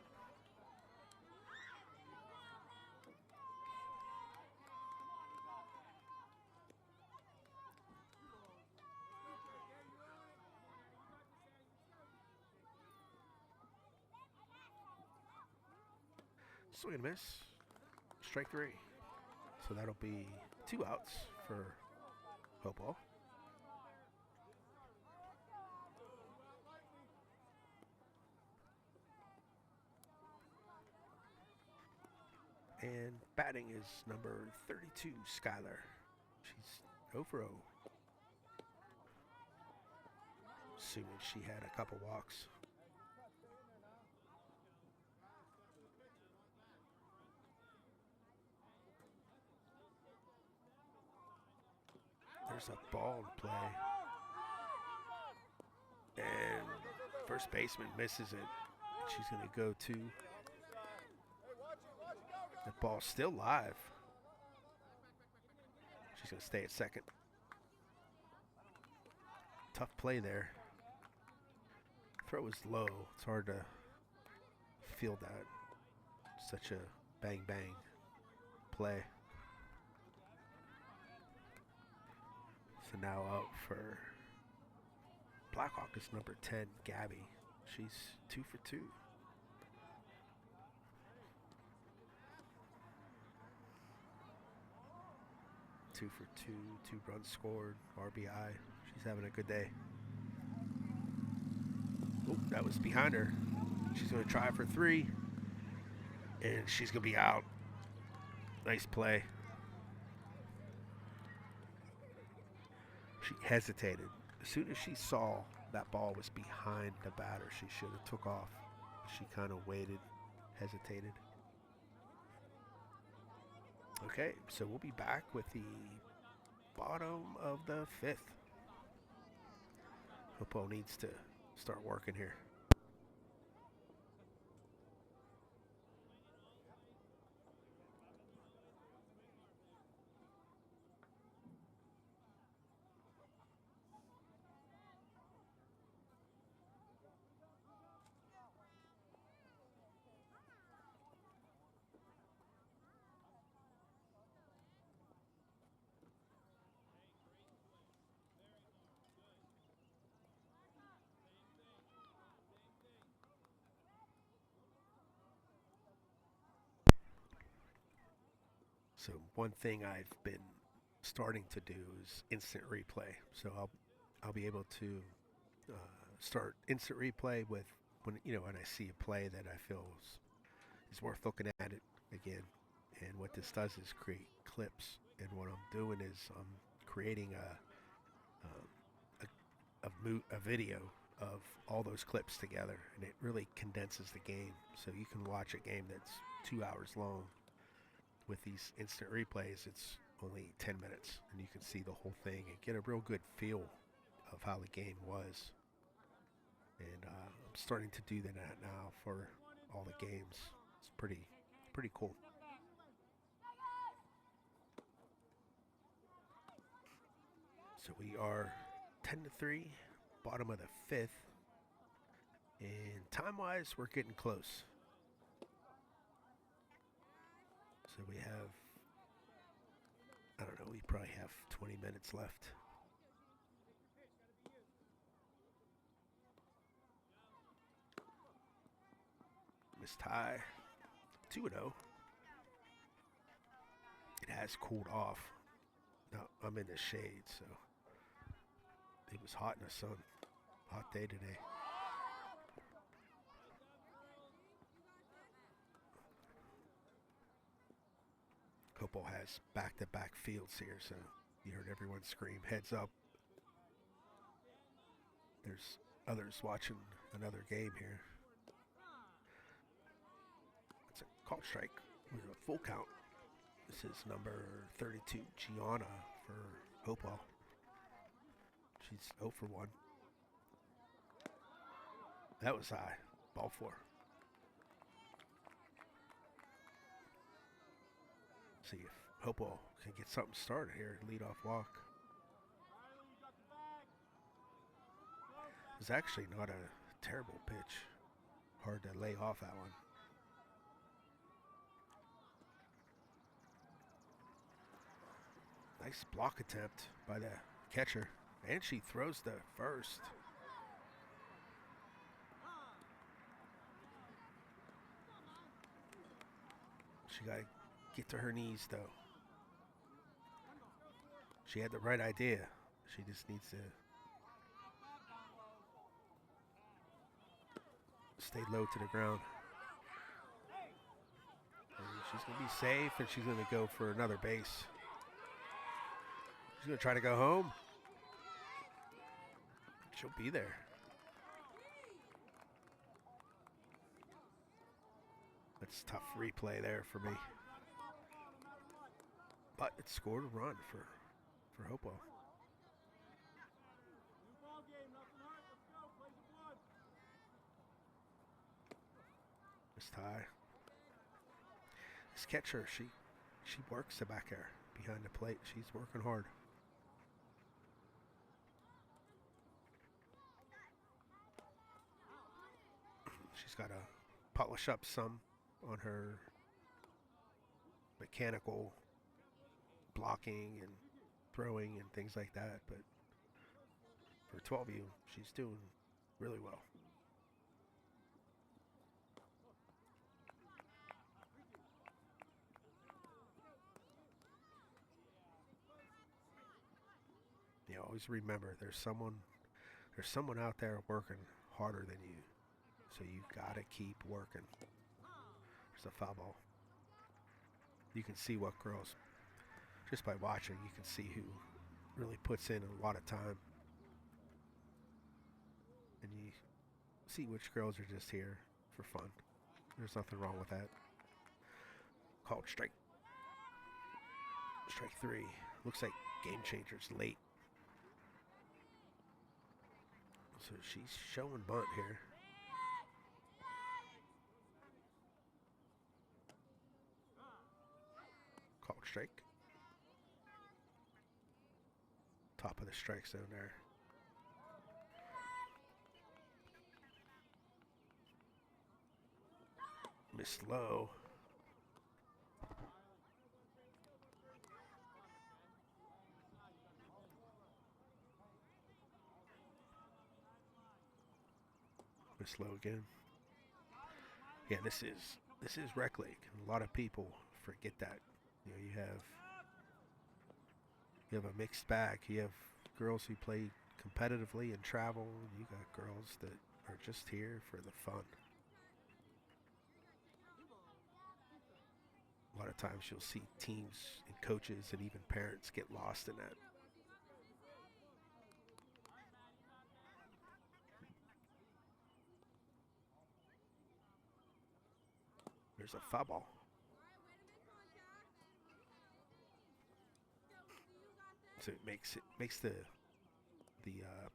Swing and miss. Strike 3. So that'll be 2 outs for Hopewell. And batting is number 32, Skylar. She's 0 for 0. Assuming she had a couple walks. There's a ball in play. And first baseman misses it. She's going to go to... The ball's still live. She's going to stay at second. Tough play there. Throw is low. It's hard to feel that. Such a bang-bang play. So now out for Blackhawk is number 10, Gabby. She's 2 for 2. Two for 2, 2 runs scored, RBI. She's having a good day. Oh, that was behind her. She's going to try for 3, and she's going to be out. Nice play. She hesitated. As soon as she saw that ball was behind the batter, she should have took off. She kind of waited, hesitated. Okay, so we'll be back with the bottom of the 5th. Hopewell needs to start working here. So one thing I've been starting to do is instant replay. So I'll be able to start instant replay with when I see a play that I feel is worth looking at it again. And what this does is create clips. And what I'm doing is I'm creating a video of all those clips together, and it really condenses the game. So you can watch a game that's 2 hours long. With these instant replays, it's only 10 minutes, and you can see the whole thing and get a real good feel of how the game was. And I'm starting to do that now for all the games. It's pretty cool. So we are 10-3, bottom of the fifth, and time-wise, we're getting close. So we have, I don't know, we probably have 20 minutes left. Miss Ty, 2-0. It has cooled off. Now I'm in the shade, so it was hot in the sun. Hot day today. Hopewell has back-to-back fields here, so you heard everyone scream, heads up. There's others watching another game here. It's a call strike with a full count. This is number 32, Gianna, for Hopewell. She's 0 for 1. That was high. Ball 4. See if Hopewell can get something started here. Leadoff walk. It's actually not a terrible pitch. Hard to lay off that one. Nice block attempt by the catcher. And she throws the first. She got to get to her knees, though. She had the right idea. She just needs to stay low to the ground. And she's going to be safe, and she's going to go for another base. She's going to try to go home. She'll be there. That's tough replay there for me. But it scored a run for Hopewell. Miss Ty. This catcher, she works the back air behind the plate. She's working hard. She's got to polish up some on her mechanical blocking and throwing and things like that, but for 12U, she's doing really well. You always remember there's someone out there working harder than you. So you gotta keep working. There's a foul ball. You can see what girls, just by watching, you can see who really puts in a lot of time. And you see which girls are just here for fun. There's nothing wrong with that. Called strike. Strike 3. Looks like game changers late. So she's showing bunt here. Called strike. Top of the strike zone there. Miss low. Miss low again. Yeah, this is rec league. A lot of people forget that. You know, you have a mixed bag. You have girls who play competitively and travel. You got girls that are just here for the fun. A lot of times you'll see teams and coaches and even parents get lost in that. There's a foul ball. So it makes the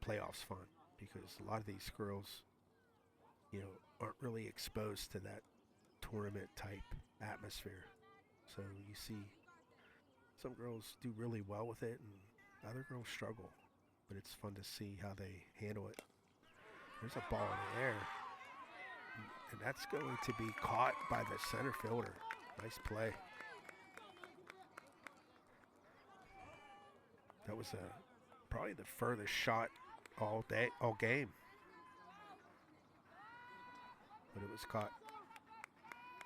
playoffs fun, because a lot of these girls, you know, aren't really exposed to that tournament type atmosphere. So you see some girls do really well with it and other girls struggle, but it's fun to see how they handle it. There's a ball in the air, and that's going to be caught by the center fielder. Nice play. That was probably the furthest shot all game, but it was caught.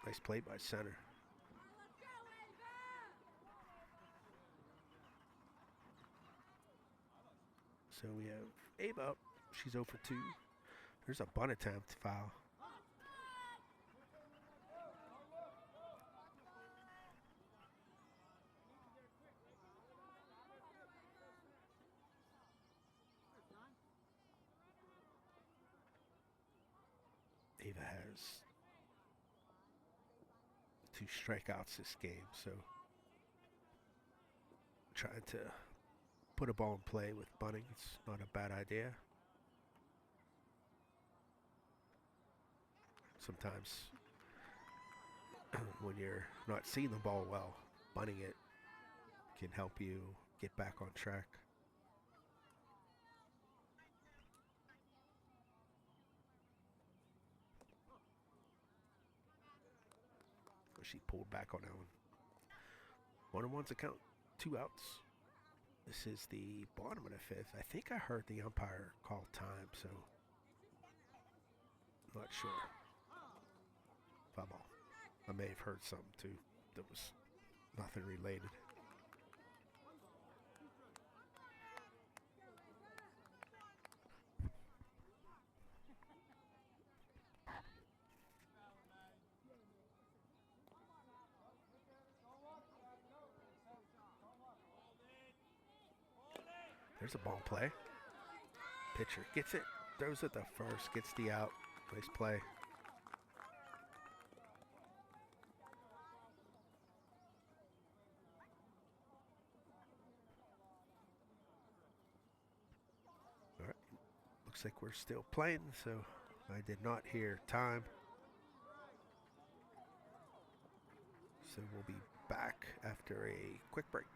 Nice play by center. So we have Abe up. She's 0 for 2. There's a bunt attempt foul. Ava has 2 strikeouts this game, so trying to put a ball in play with bunting, it's not a bad idea. Sometimes when you're not seeing the ball well, bunting it can help you get back on track. She pulled back on that one. 1-1's a count, 2 outs. This is the bottom of the 5th. I think I heard the umpire call time, so I'm not sure. Foul ball. I may have heard something too that was nothing related. There's a ball play. Pitcher gets it, throws it the first, gets the out. Nice play. All right, looks like we're still playing, so I did not hear time. So we'll be back after a quick break.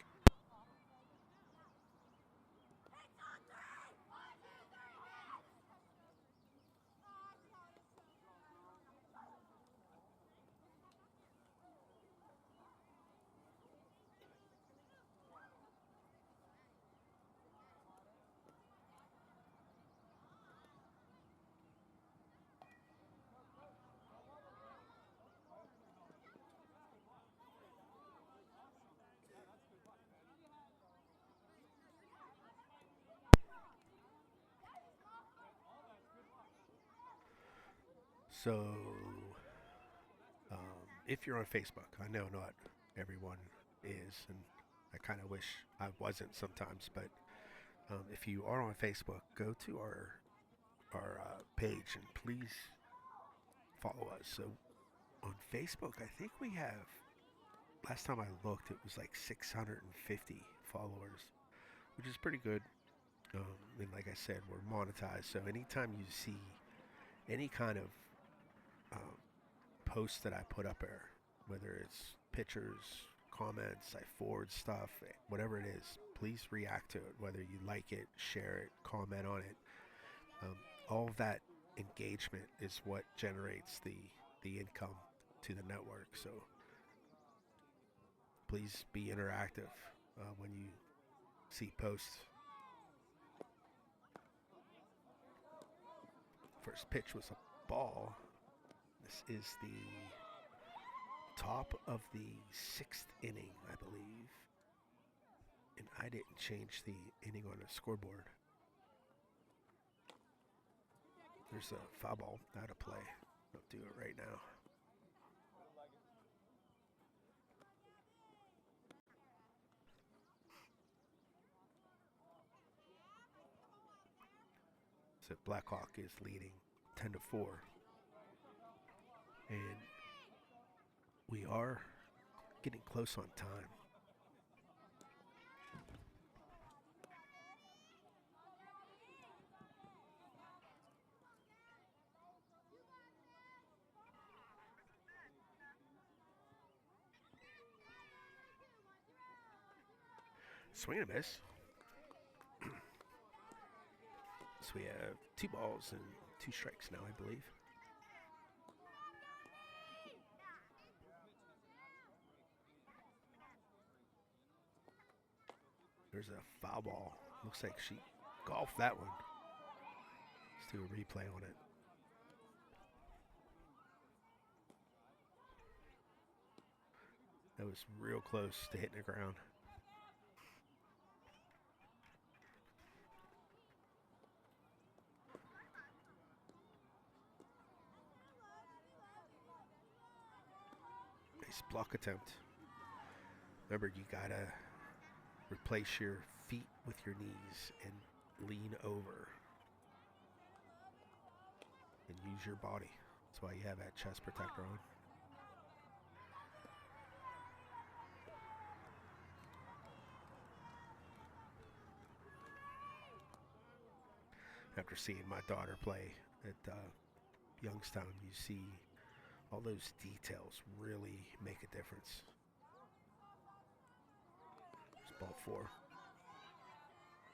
So, if you're on Facebook, I know not everyone is, and I kind of wish I wasn't sometimes, but if you are on Facebook, go to our page and please follow us. So, on Facebook, I think we have, last time I looked, it was like 650 followers, which is pretty good. And like I said, we're monetized, so anytime you see any kind of posts that I put up there, whether it's pictures, comments, I forward stuff, whatever it is, please react to it, whether you like it, share it, comment on it. All of that engagement is what generates the income to the network. So please be interactive when you see posts. First pitch was a ball. This is the top of the 6th inning, I believe. And I didn't change the inning on the scoreboard. There's a foul ball out of play. I'll do it right now. So Blackhawk is leading 10-4. And we are getting close on time. Swing and a miss. So we have 2 balls and 2 strikes now, I believe. There's a foul ball. Looks like she golfed that one. Let's do a replay on it. That was real close to hitting the ground. Nice block attempt. Remember, you gotta replace your feet with your knees and lean over. And use your body. That's why you have that chest protector on. After seeing my daughter play at Youngstown, you see all those details really make a difference. It's ball 4.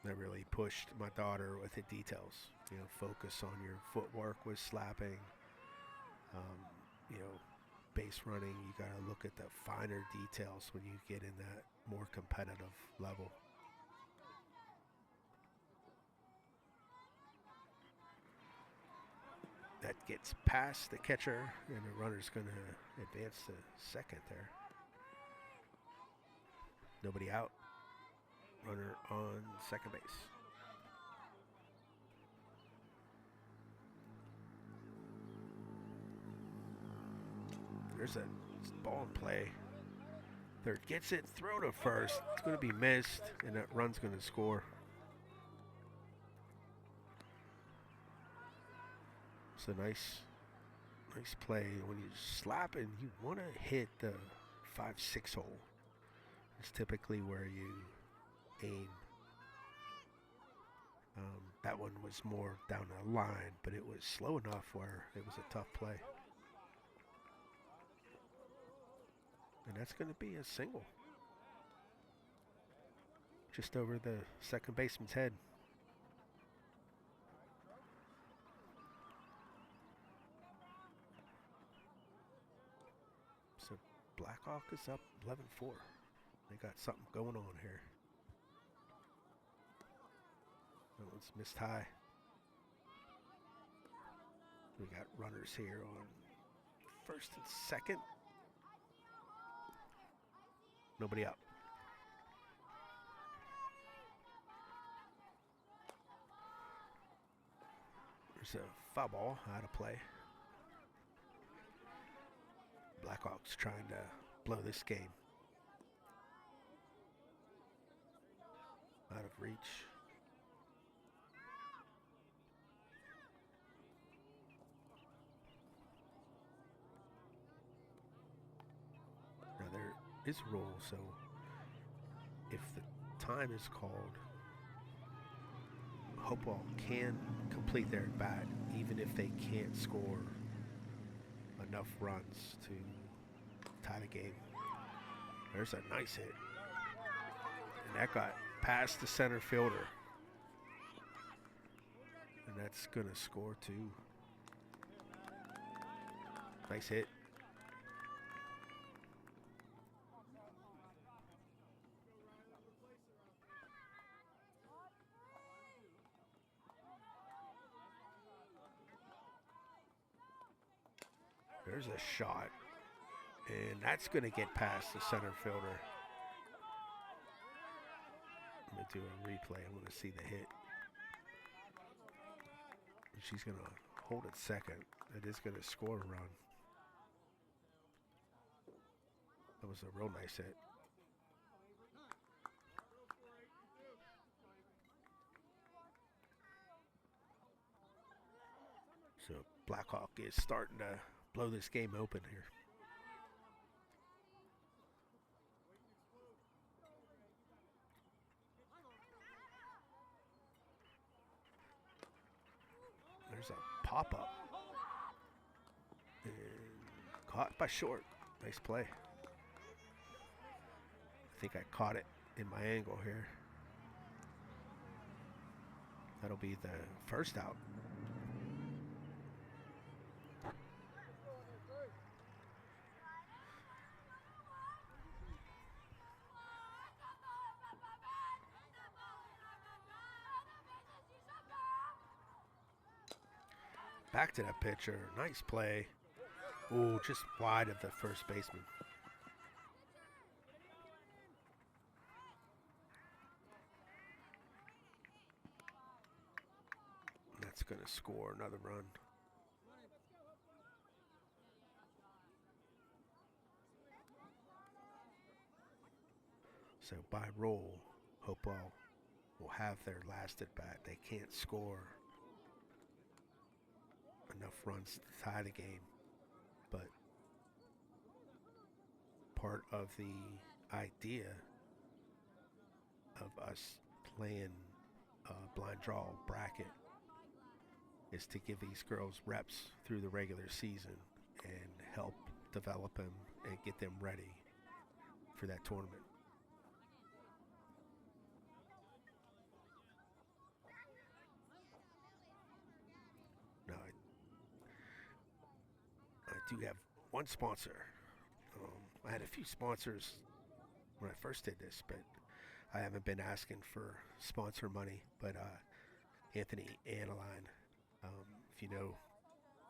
That really pushed my daughter with the details. You know, focus on your footwork with slapping. You know, base running. You got to look at the finer details when you get in that more competitive level. That gets past the catcher, and the runner's going to advance to second there. Nobody out. Runner on second base. There's a ball in play. Third gets it, throw to first. It's going to be missed, and that run's going to score. It's a nice play. When you're slapping, you want to hit the 5-6 hole. It's typically where you aim. That one was more down the line, but it was slow enough where it was a tough play. And that's going to be a single. Just over the second baseman's head. So Blackhawk is up 11-4. They got something going on here. That one's missed high. We got runners here on first and second. Nobody up. There's a foul ball out of play. Blackhawks trying to blow this game. Out of reach. Now there is a rule, so if the time is called, Hopewell can complete their at-bat even if they can't score enough runs to tie the game. There's a nice hit. And that got past the center fielder. And that's going to score too. Nice hit. There's a shot. And that's going to get past the center fielder. I'm going to do a replay. I want to see the hit. And she's going to hold it second. It is going to score a run. That was a real nice hit. So Blackhawk is starting to blow this game open here. There's a pop-up. And caught by short. Nice play. I think I caught it in my angle here. That'll be the first out. Back to that pitcher. Nice play. Ooh, just wide of the first baseman. That's going to score another run. So by rule, Hopewell will have their last at bat. They can't score enough runs to tie the game, but part of the idea of us playing a blind draw bracket is to give these girls reps through the regular season and help develop them and get them ready for that tournament. Now, I do have one sponsor. I had a few sponsors when I first did this, but I haven't been asking for sponsor money. But Anthony Aelyn, if you know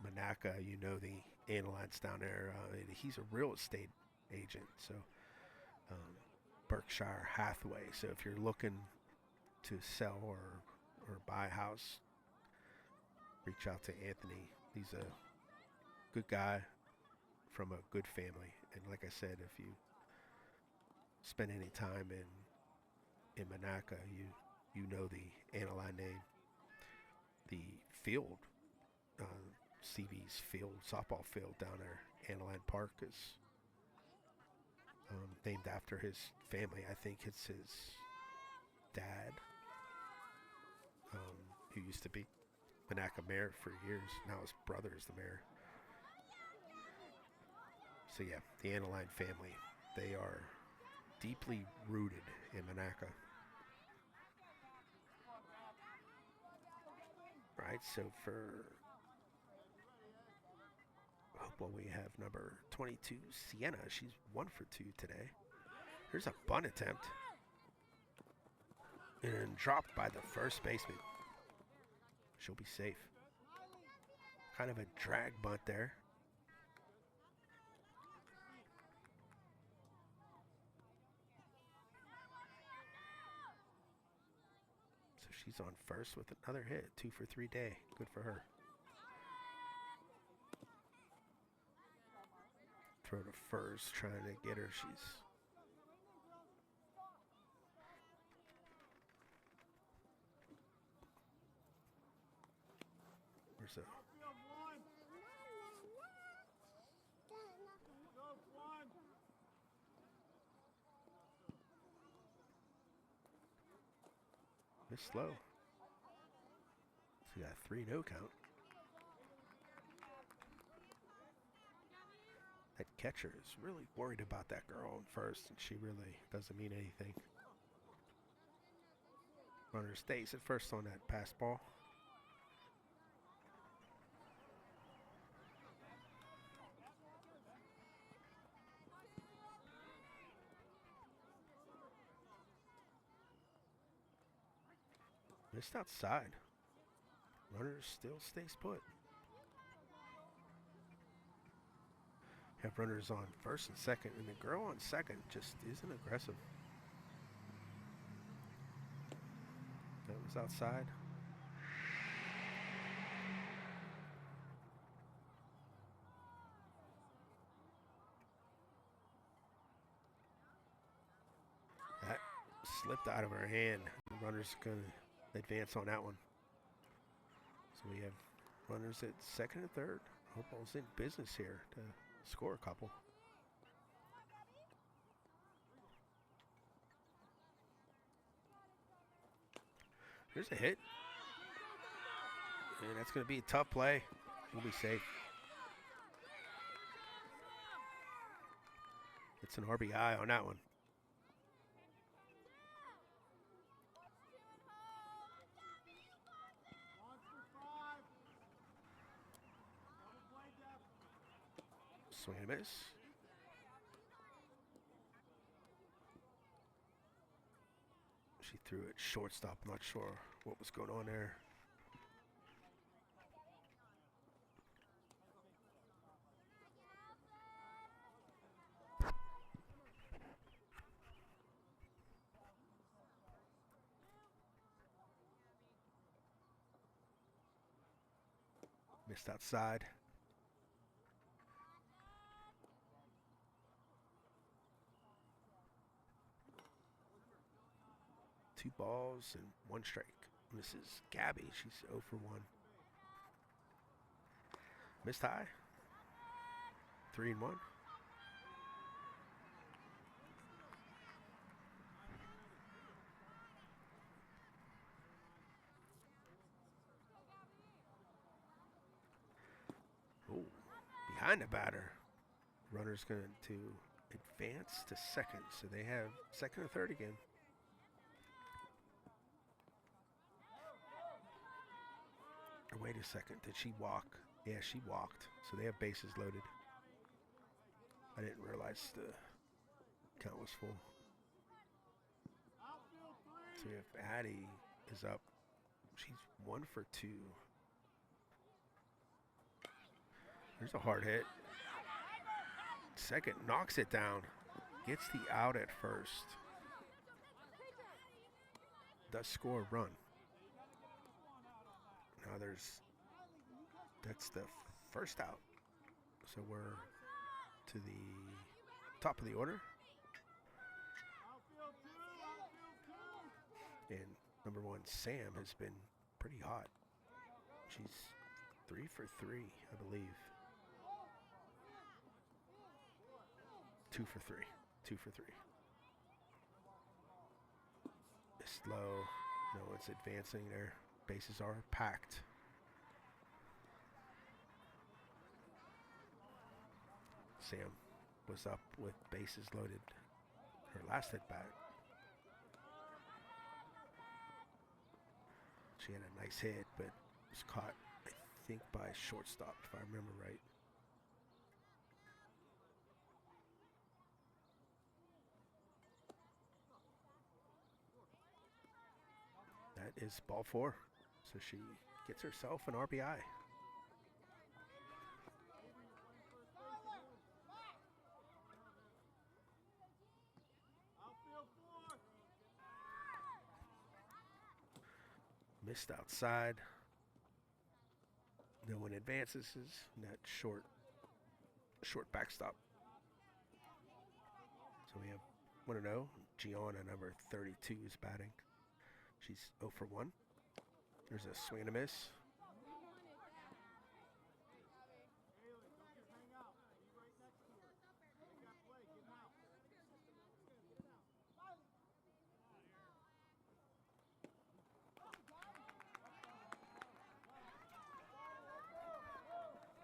Monaca, you know the Aelyns down there. He's a real estate agent, so Berkshire Hathaway. So if you're looking to sell or buy a house, reach out to Anthony. He's a good guy from a good family. And like I said, if you spend any time in Monaca, you know the Aelyn name. The field, CB's field, softball field down there, Aelyn Park, is named after his family. I think it's his dad, who used to be Monaca mayor for years. Now his brother is the mayor. So yeah, the Aelyn family, they are deeply rooted in Monaca. Right, so for Hopewell, we have number 22, Sienna. She's 1 for 2 today. Here's a bunt attempt. And dropped by the first baseman. She'll be safe. Kind of a drag bunt there. So she's on first with another hit. 2 for 3 day. Good for her. Throw to first, trying to get her. She's where's a Miss slow. So we got a 3-0 count. That catcher is really worried about that girl on first, and she really doesn't mean anything. Runner stays at first on that pass ball. Missed outside. Runner still stays put. Have runners on first and second, and the girl on second just isn't aggressive. That was outside. That slipped out of her hand. The runner's going to advance on that one. So we have runners at second and third. Hopewell's in business here to score a couple. There's a hit. And that's going to be a tough play. We'll be safe. It's an RBI on that one. Swing and a miss. She threw it shortstop. Not sure what was going on there. Missed outside. Two balls and one strike. This is Gabby. She's 0 for 1. Missed high. 3 and 1. Oh, behind the batter. Runner's going to advance to second, so they have second and third again. Or wait a second, did she walk? Yeah, she walked, so they have bases loaded. I didn't realize the count was full. So if Addie is up, she's 1 for 2. There's a hard hit. Second knocks it down. Gets the out at first. Does score a run. Now that's the first out. So we're to the top of the order. And number 1, Sam, has been pretty hot. She's 3 for 3, I believe. 2 for 3. 2 for 3. It's slow. No one's advancing there. Bases are packed. Sam was up with bases loaded her last at bat. She had a nice hit, but was caught, I think, by shortstop, if I remember right. That is ball 4. So she gets herself an RBI. Missed outside. No one advances. That short backstop. So we have 1-0. Gianna, number 32, is batting. She's 0 for 1. There's a swing and a miss.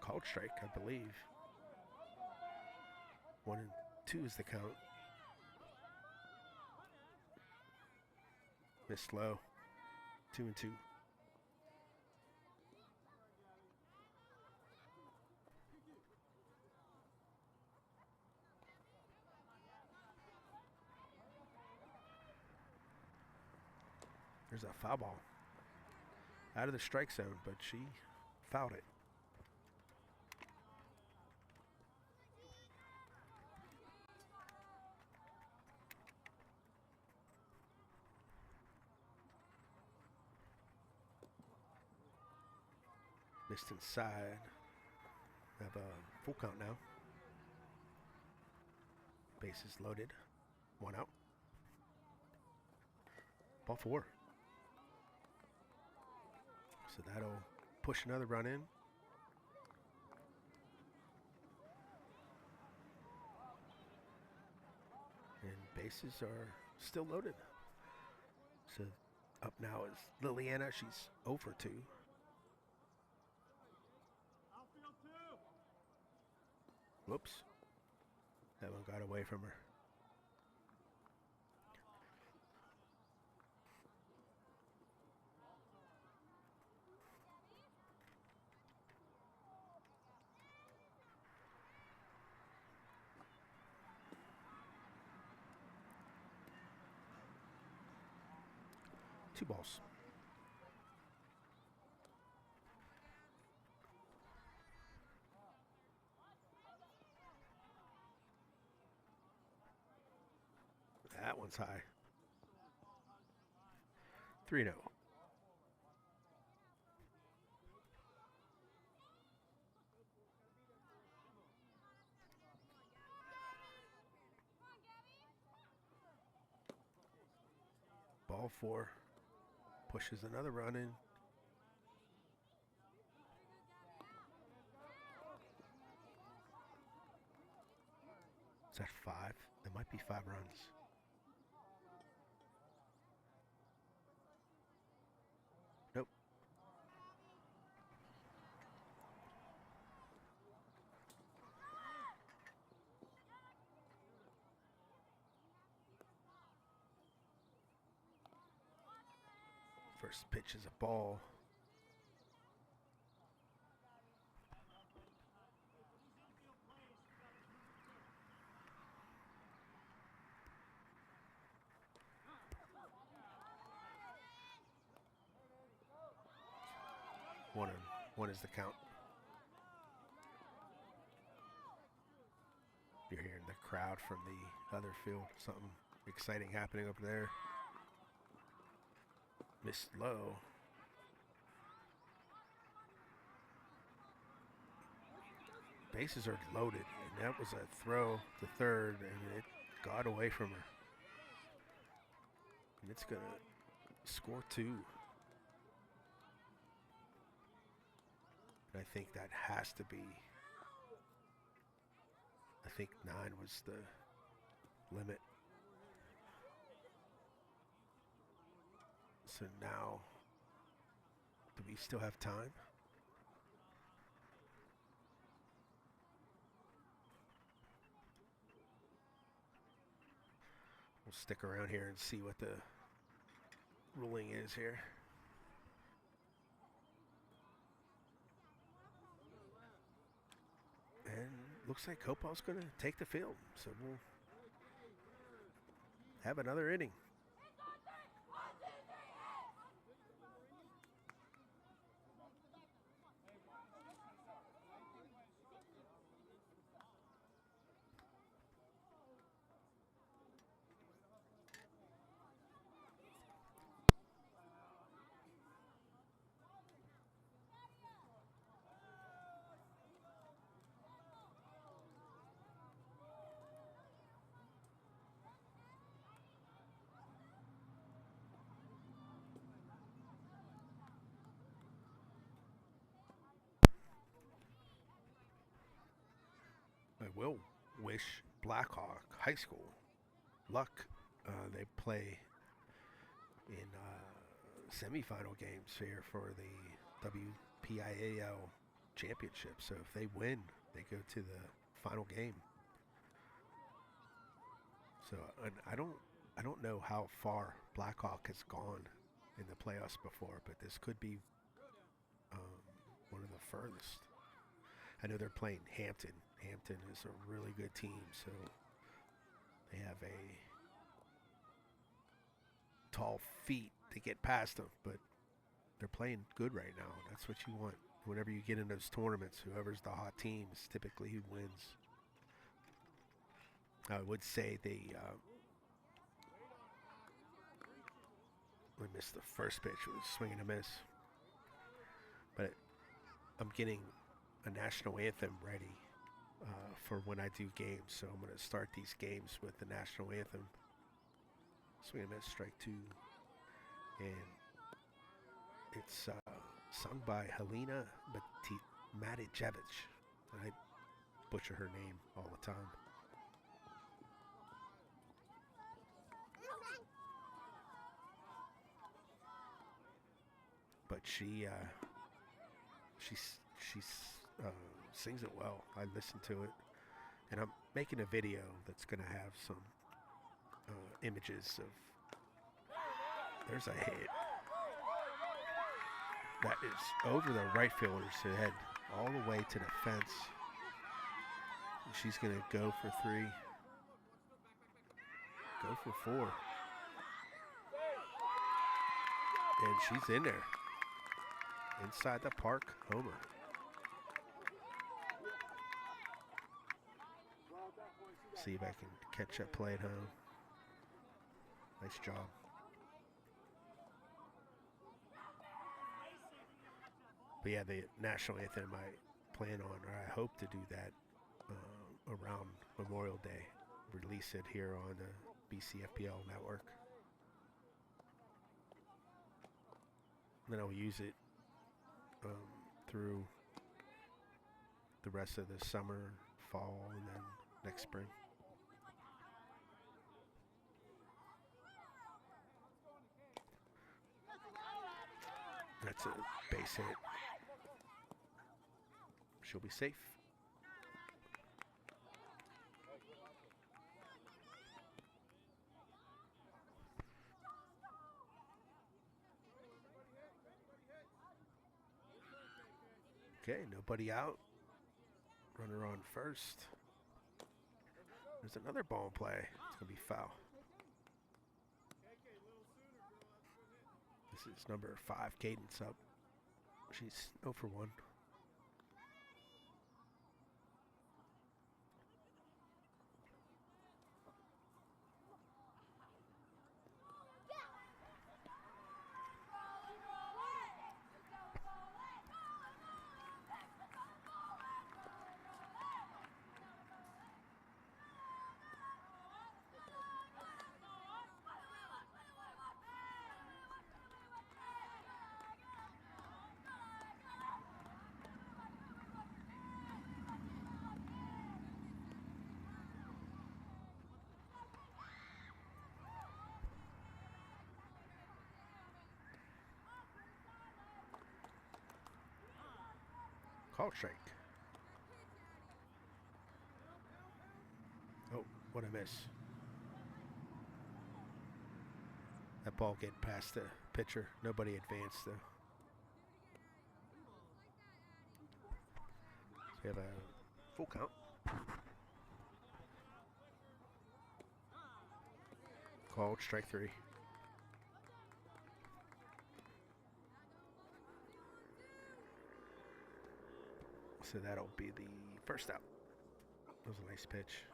Called strike, I believe. 1 and 2 is the count. Missed low. 2 and 2. There's a foul ball. Out of the strike zone, but she fouled it. Missed inside. Have a full count now. Bases loaded. 1 out. Ball 4. So that'll push another run in. And bases are still loaded. So up now is Liliana. She's 0 for 2. Whoops. That one got away from her. Two balls. That one's high. 3-0. Ball 4. Pushes another run in. Is that 5? There might be 5 runs. Nope. First pitch is a ball. One is the count. You're hearing the crowd from the other field. Something exciting happening up there. Missed low. Bases are loaded, and that was a throw to third, and it got away from her. And it's going to score 2. And I think that has to be, I think 9 was the limit. So now, do we still have time? We'll stick around here and see what the ruling is here. And looks like Hopewell's going to take the field. So we'll have another inning. I will wish Blackhawk High School luck. They play in semifinal games here for the WPIAL championship. So if they win, they go to the final game. So I don't know how far Blackhawk has gone in the playoffs before, but this could be one of the furthest. I know they're playing Hampton. Hampton is a really good team, so they have a tall feat to get past them, but they're playing good right now. That's what you want. Whenever you get in those tournaments, whoever's the hot team is typically who wins. I would say they missed the first pitch. It was swing and a miss. But I'm getting a national anthem ready for when I do games. So I'm going to start these games with the national anthem. Swing and miss, strike 2. And it's sung by Helena Matijevich. I butcher her name all the time. But she sings it well. I listen to it, and I'm making a video that's gonna have some images of. There's a hit that is over the right fielder's head, all the way to the fence. And she's gonna go for 3, go for 4, and she's in there. Inside the park, homer. See if I can catch that play at home. Nice job. But yeah, the national anthem I plan on, or I hope to do that around Memorial Day. Release it here on the BCFPL network. And then I'll use it through the rest of the summer, fall, and then next spring. That's a base hit. She'll be safe. Okay, nobody out. Runner on first. There's another ball in play. It's going to be foul. This is number 5, Cadence up. She's 0 for 1. Call strike. Oh, what a miss. That ball getting past the pitcher. Nobody advanced though. So we have a full count. Called strike 3. So that'll be the first out. That was a nice pitch.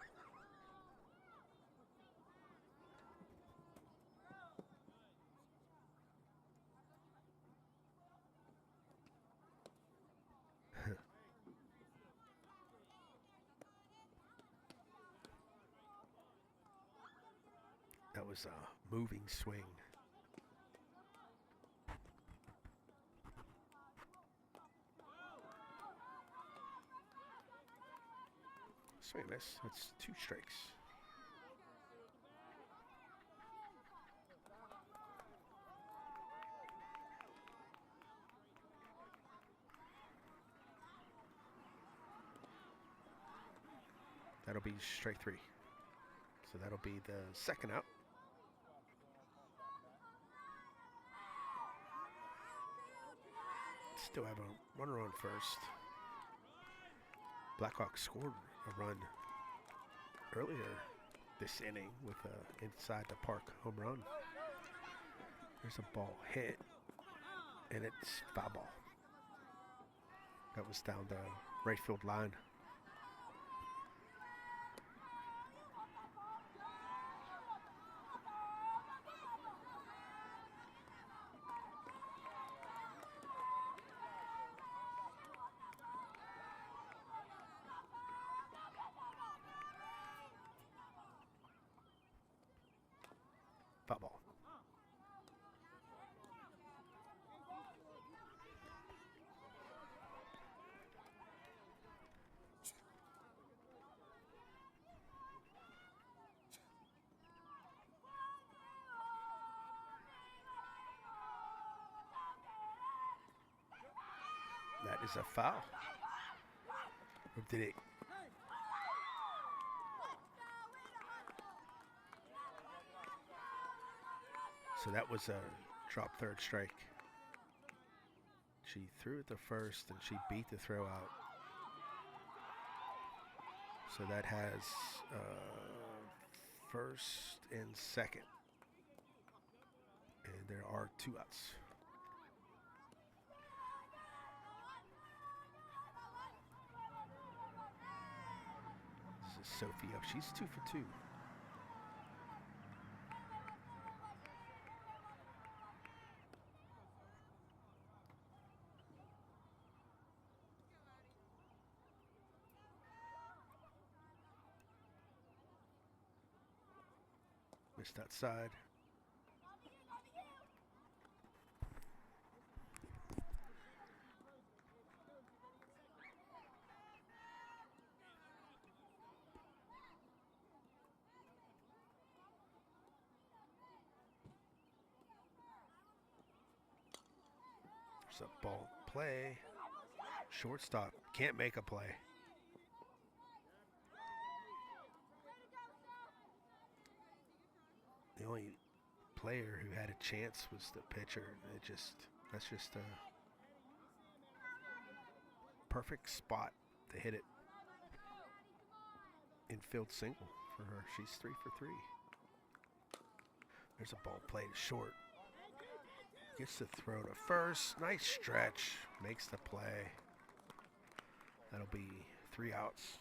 That was a moving swing. Swing and miss. That's 2 strikes. That'll be strike 3. So that'll be the second out. Still have a runner on first. Blackhawk scored a run earlier this inning with a inside the park home run. There's a ball hit, and it's foul ball. That was down the right field line. Foul ball. That is a foul. Or did it? So that was a drop third strike. She threw it the first and she beat the throw out. So that has first and second. And there are 2 outs. This is Sophie up. She's 2 for 2. Missed outside. There's a ball play. Shortstop can't make a play. The only player who had a chance was the pitcher. That's just a perfect spot to hit it. Infield single for her. She's 3 for 3. There's a ball played short. Gets the throw to first. Nice stretch. Makes the play. That'll be 3 outs.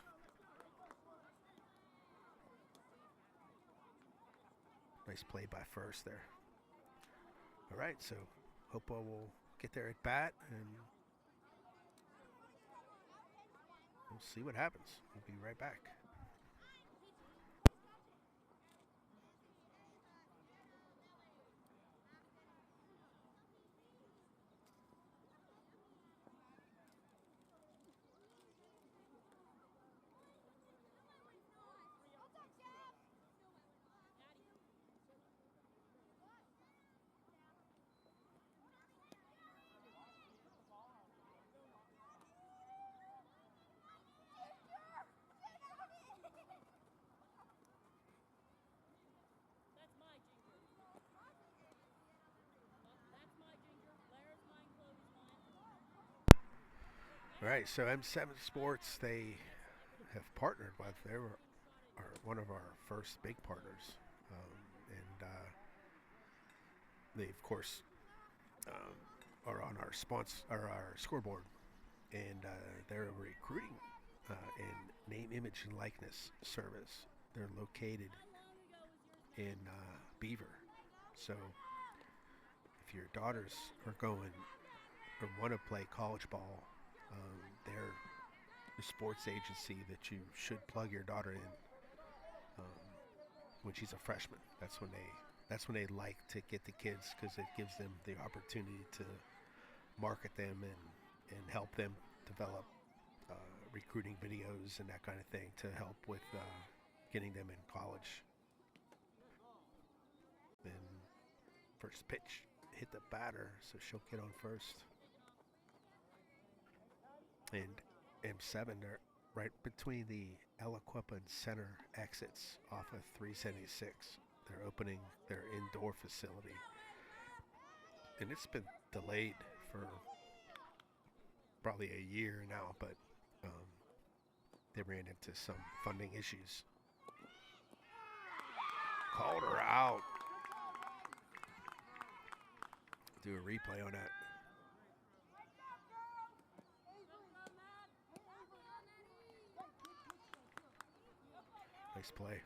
Nice play by first there. All right, so Hopewell will get there at bat, and we'll see what happens. We'll be right back. All right, so M7 Sports, they have partnered with, they were one of our first big partners. And they, of course, are on our our scoreboard. And they're a recruiting and name, image, and likeness service. They're located in Beaver. So if your daughters are going or want to play college ball, they're the sports agency that you should plug your daughter in when she's a freshman. That's when they like to get the kids, because it gives them the opportunity to market them and help them develop recruiting videos and that kind of thing to help with getting them in college. Then first pitch hit the batter, so she'll get on first. And M7, they're right between the Aliquippa and Center exits off of 376. They're opening their indoor facility. And it's been delayed for probably a year now, but they ran into some funding issues. Called her out. Do a replay on that. Nice play.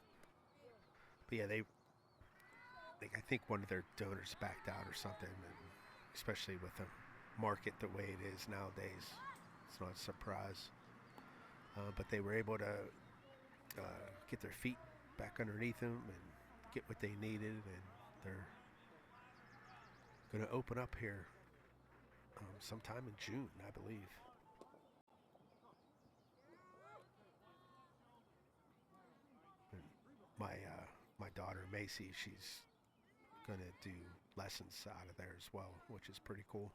But yeah, I think one of their donors backed out or something, and especially with the market the way it is nowadays, it's not a surprise. But they were able to get their feet back underneath them and get what they needed, and They're going to open up here sometime in June, I believe. And my daughter Macy, she's going to do lessons out of there as well, which is pretty cool.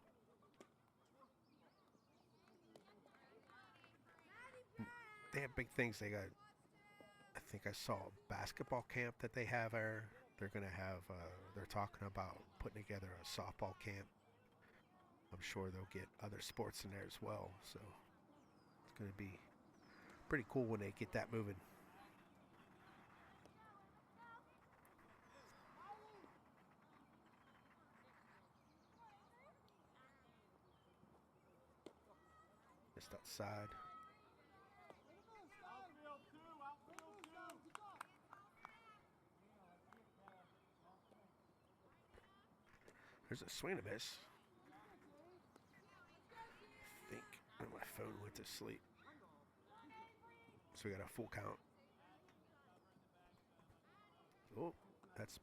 They have big things. They got, I think I saw a basketball camp that they have there. They're going to have, they're talking about putting together a softball camp. I'm sure they'll get other sports in there as well. So it's going to be pretty cool when they get that moving. Just outside. There's a swing and a miss. I think my phone went to sleep. So we got a full count. Oh, that's...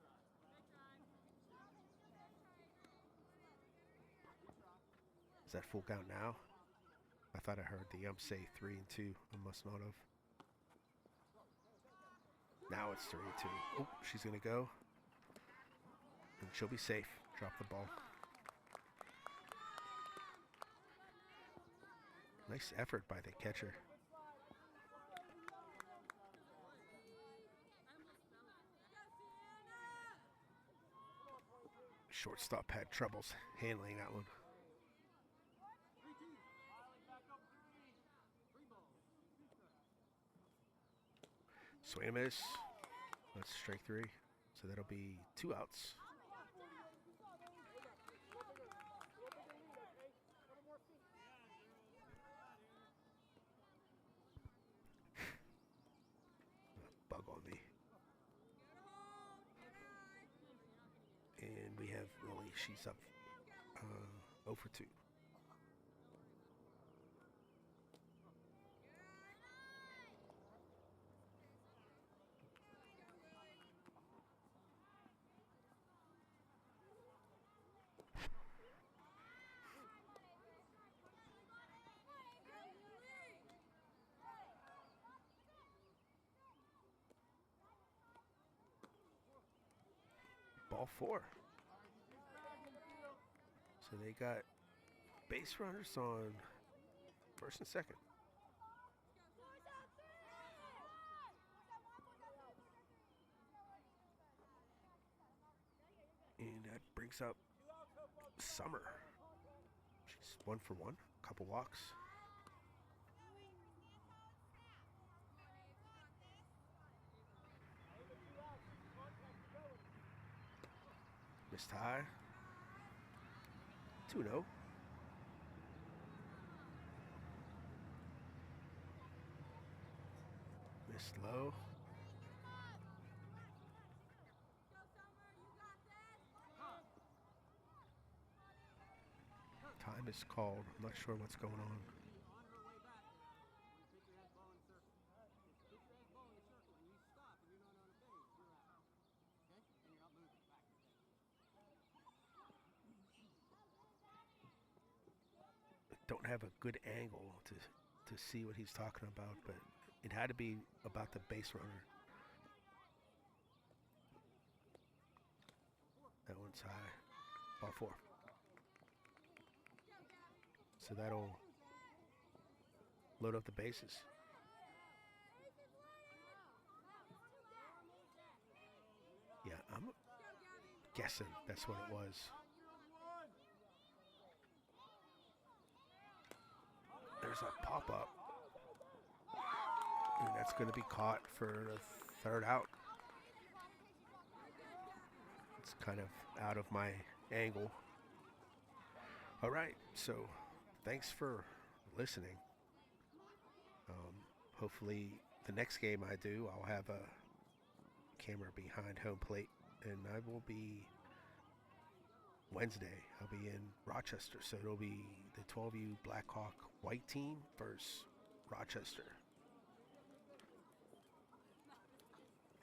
Is that full count now? I thought I heard the ump say 3-2. I must not have. Now it's 3-2. Oh, she's going to go. And she'll be safe. Drop the ball. Nice effort by the catcher. Shortstop had troubles handling that one. Swing and miss. That's strike 3. So that'll be 2 outs. Bug on me. And we have Lily. She's up 0 for 2. Ball 4. So they got base runners on first and second. And that brings up Summer. She's 1 for 1, couple walks. Missed high. 2-0. Missed low. Time is called. I'm not sure what's going on. Don't have a good angle to see what he's talking about, but it had to be about the base runner. That one's high. Ball 4. So that'll load up the bases. Yeah, I'm guessing that's what it was. There's a pop-up. And that's going to be caught for the 3rd out. It's kind of out of my angle. All right, so thanks for listening. Hopefully the next game I do, I'll have a camera behind home plate, and I will be Wednesday. I'll be in Rochester, so it'll be the 12U Blackhawk white team versus Rochester.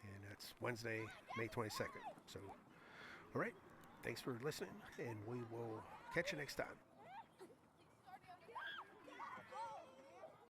And that's Wednesday, May 22nd. So All right. Thanks for listening, and we will catch you next time.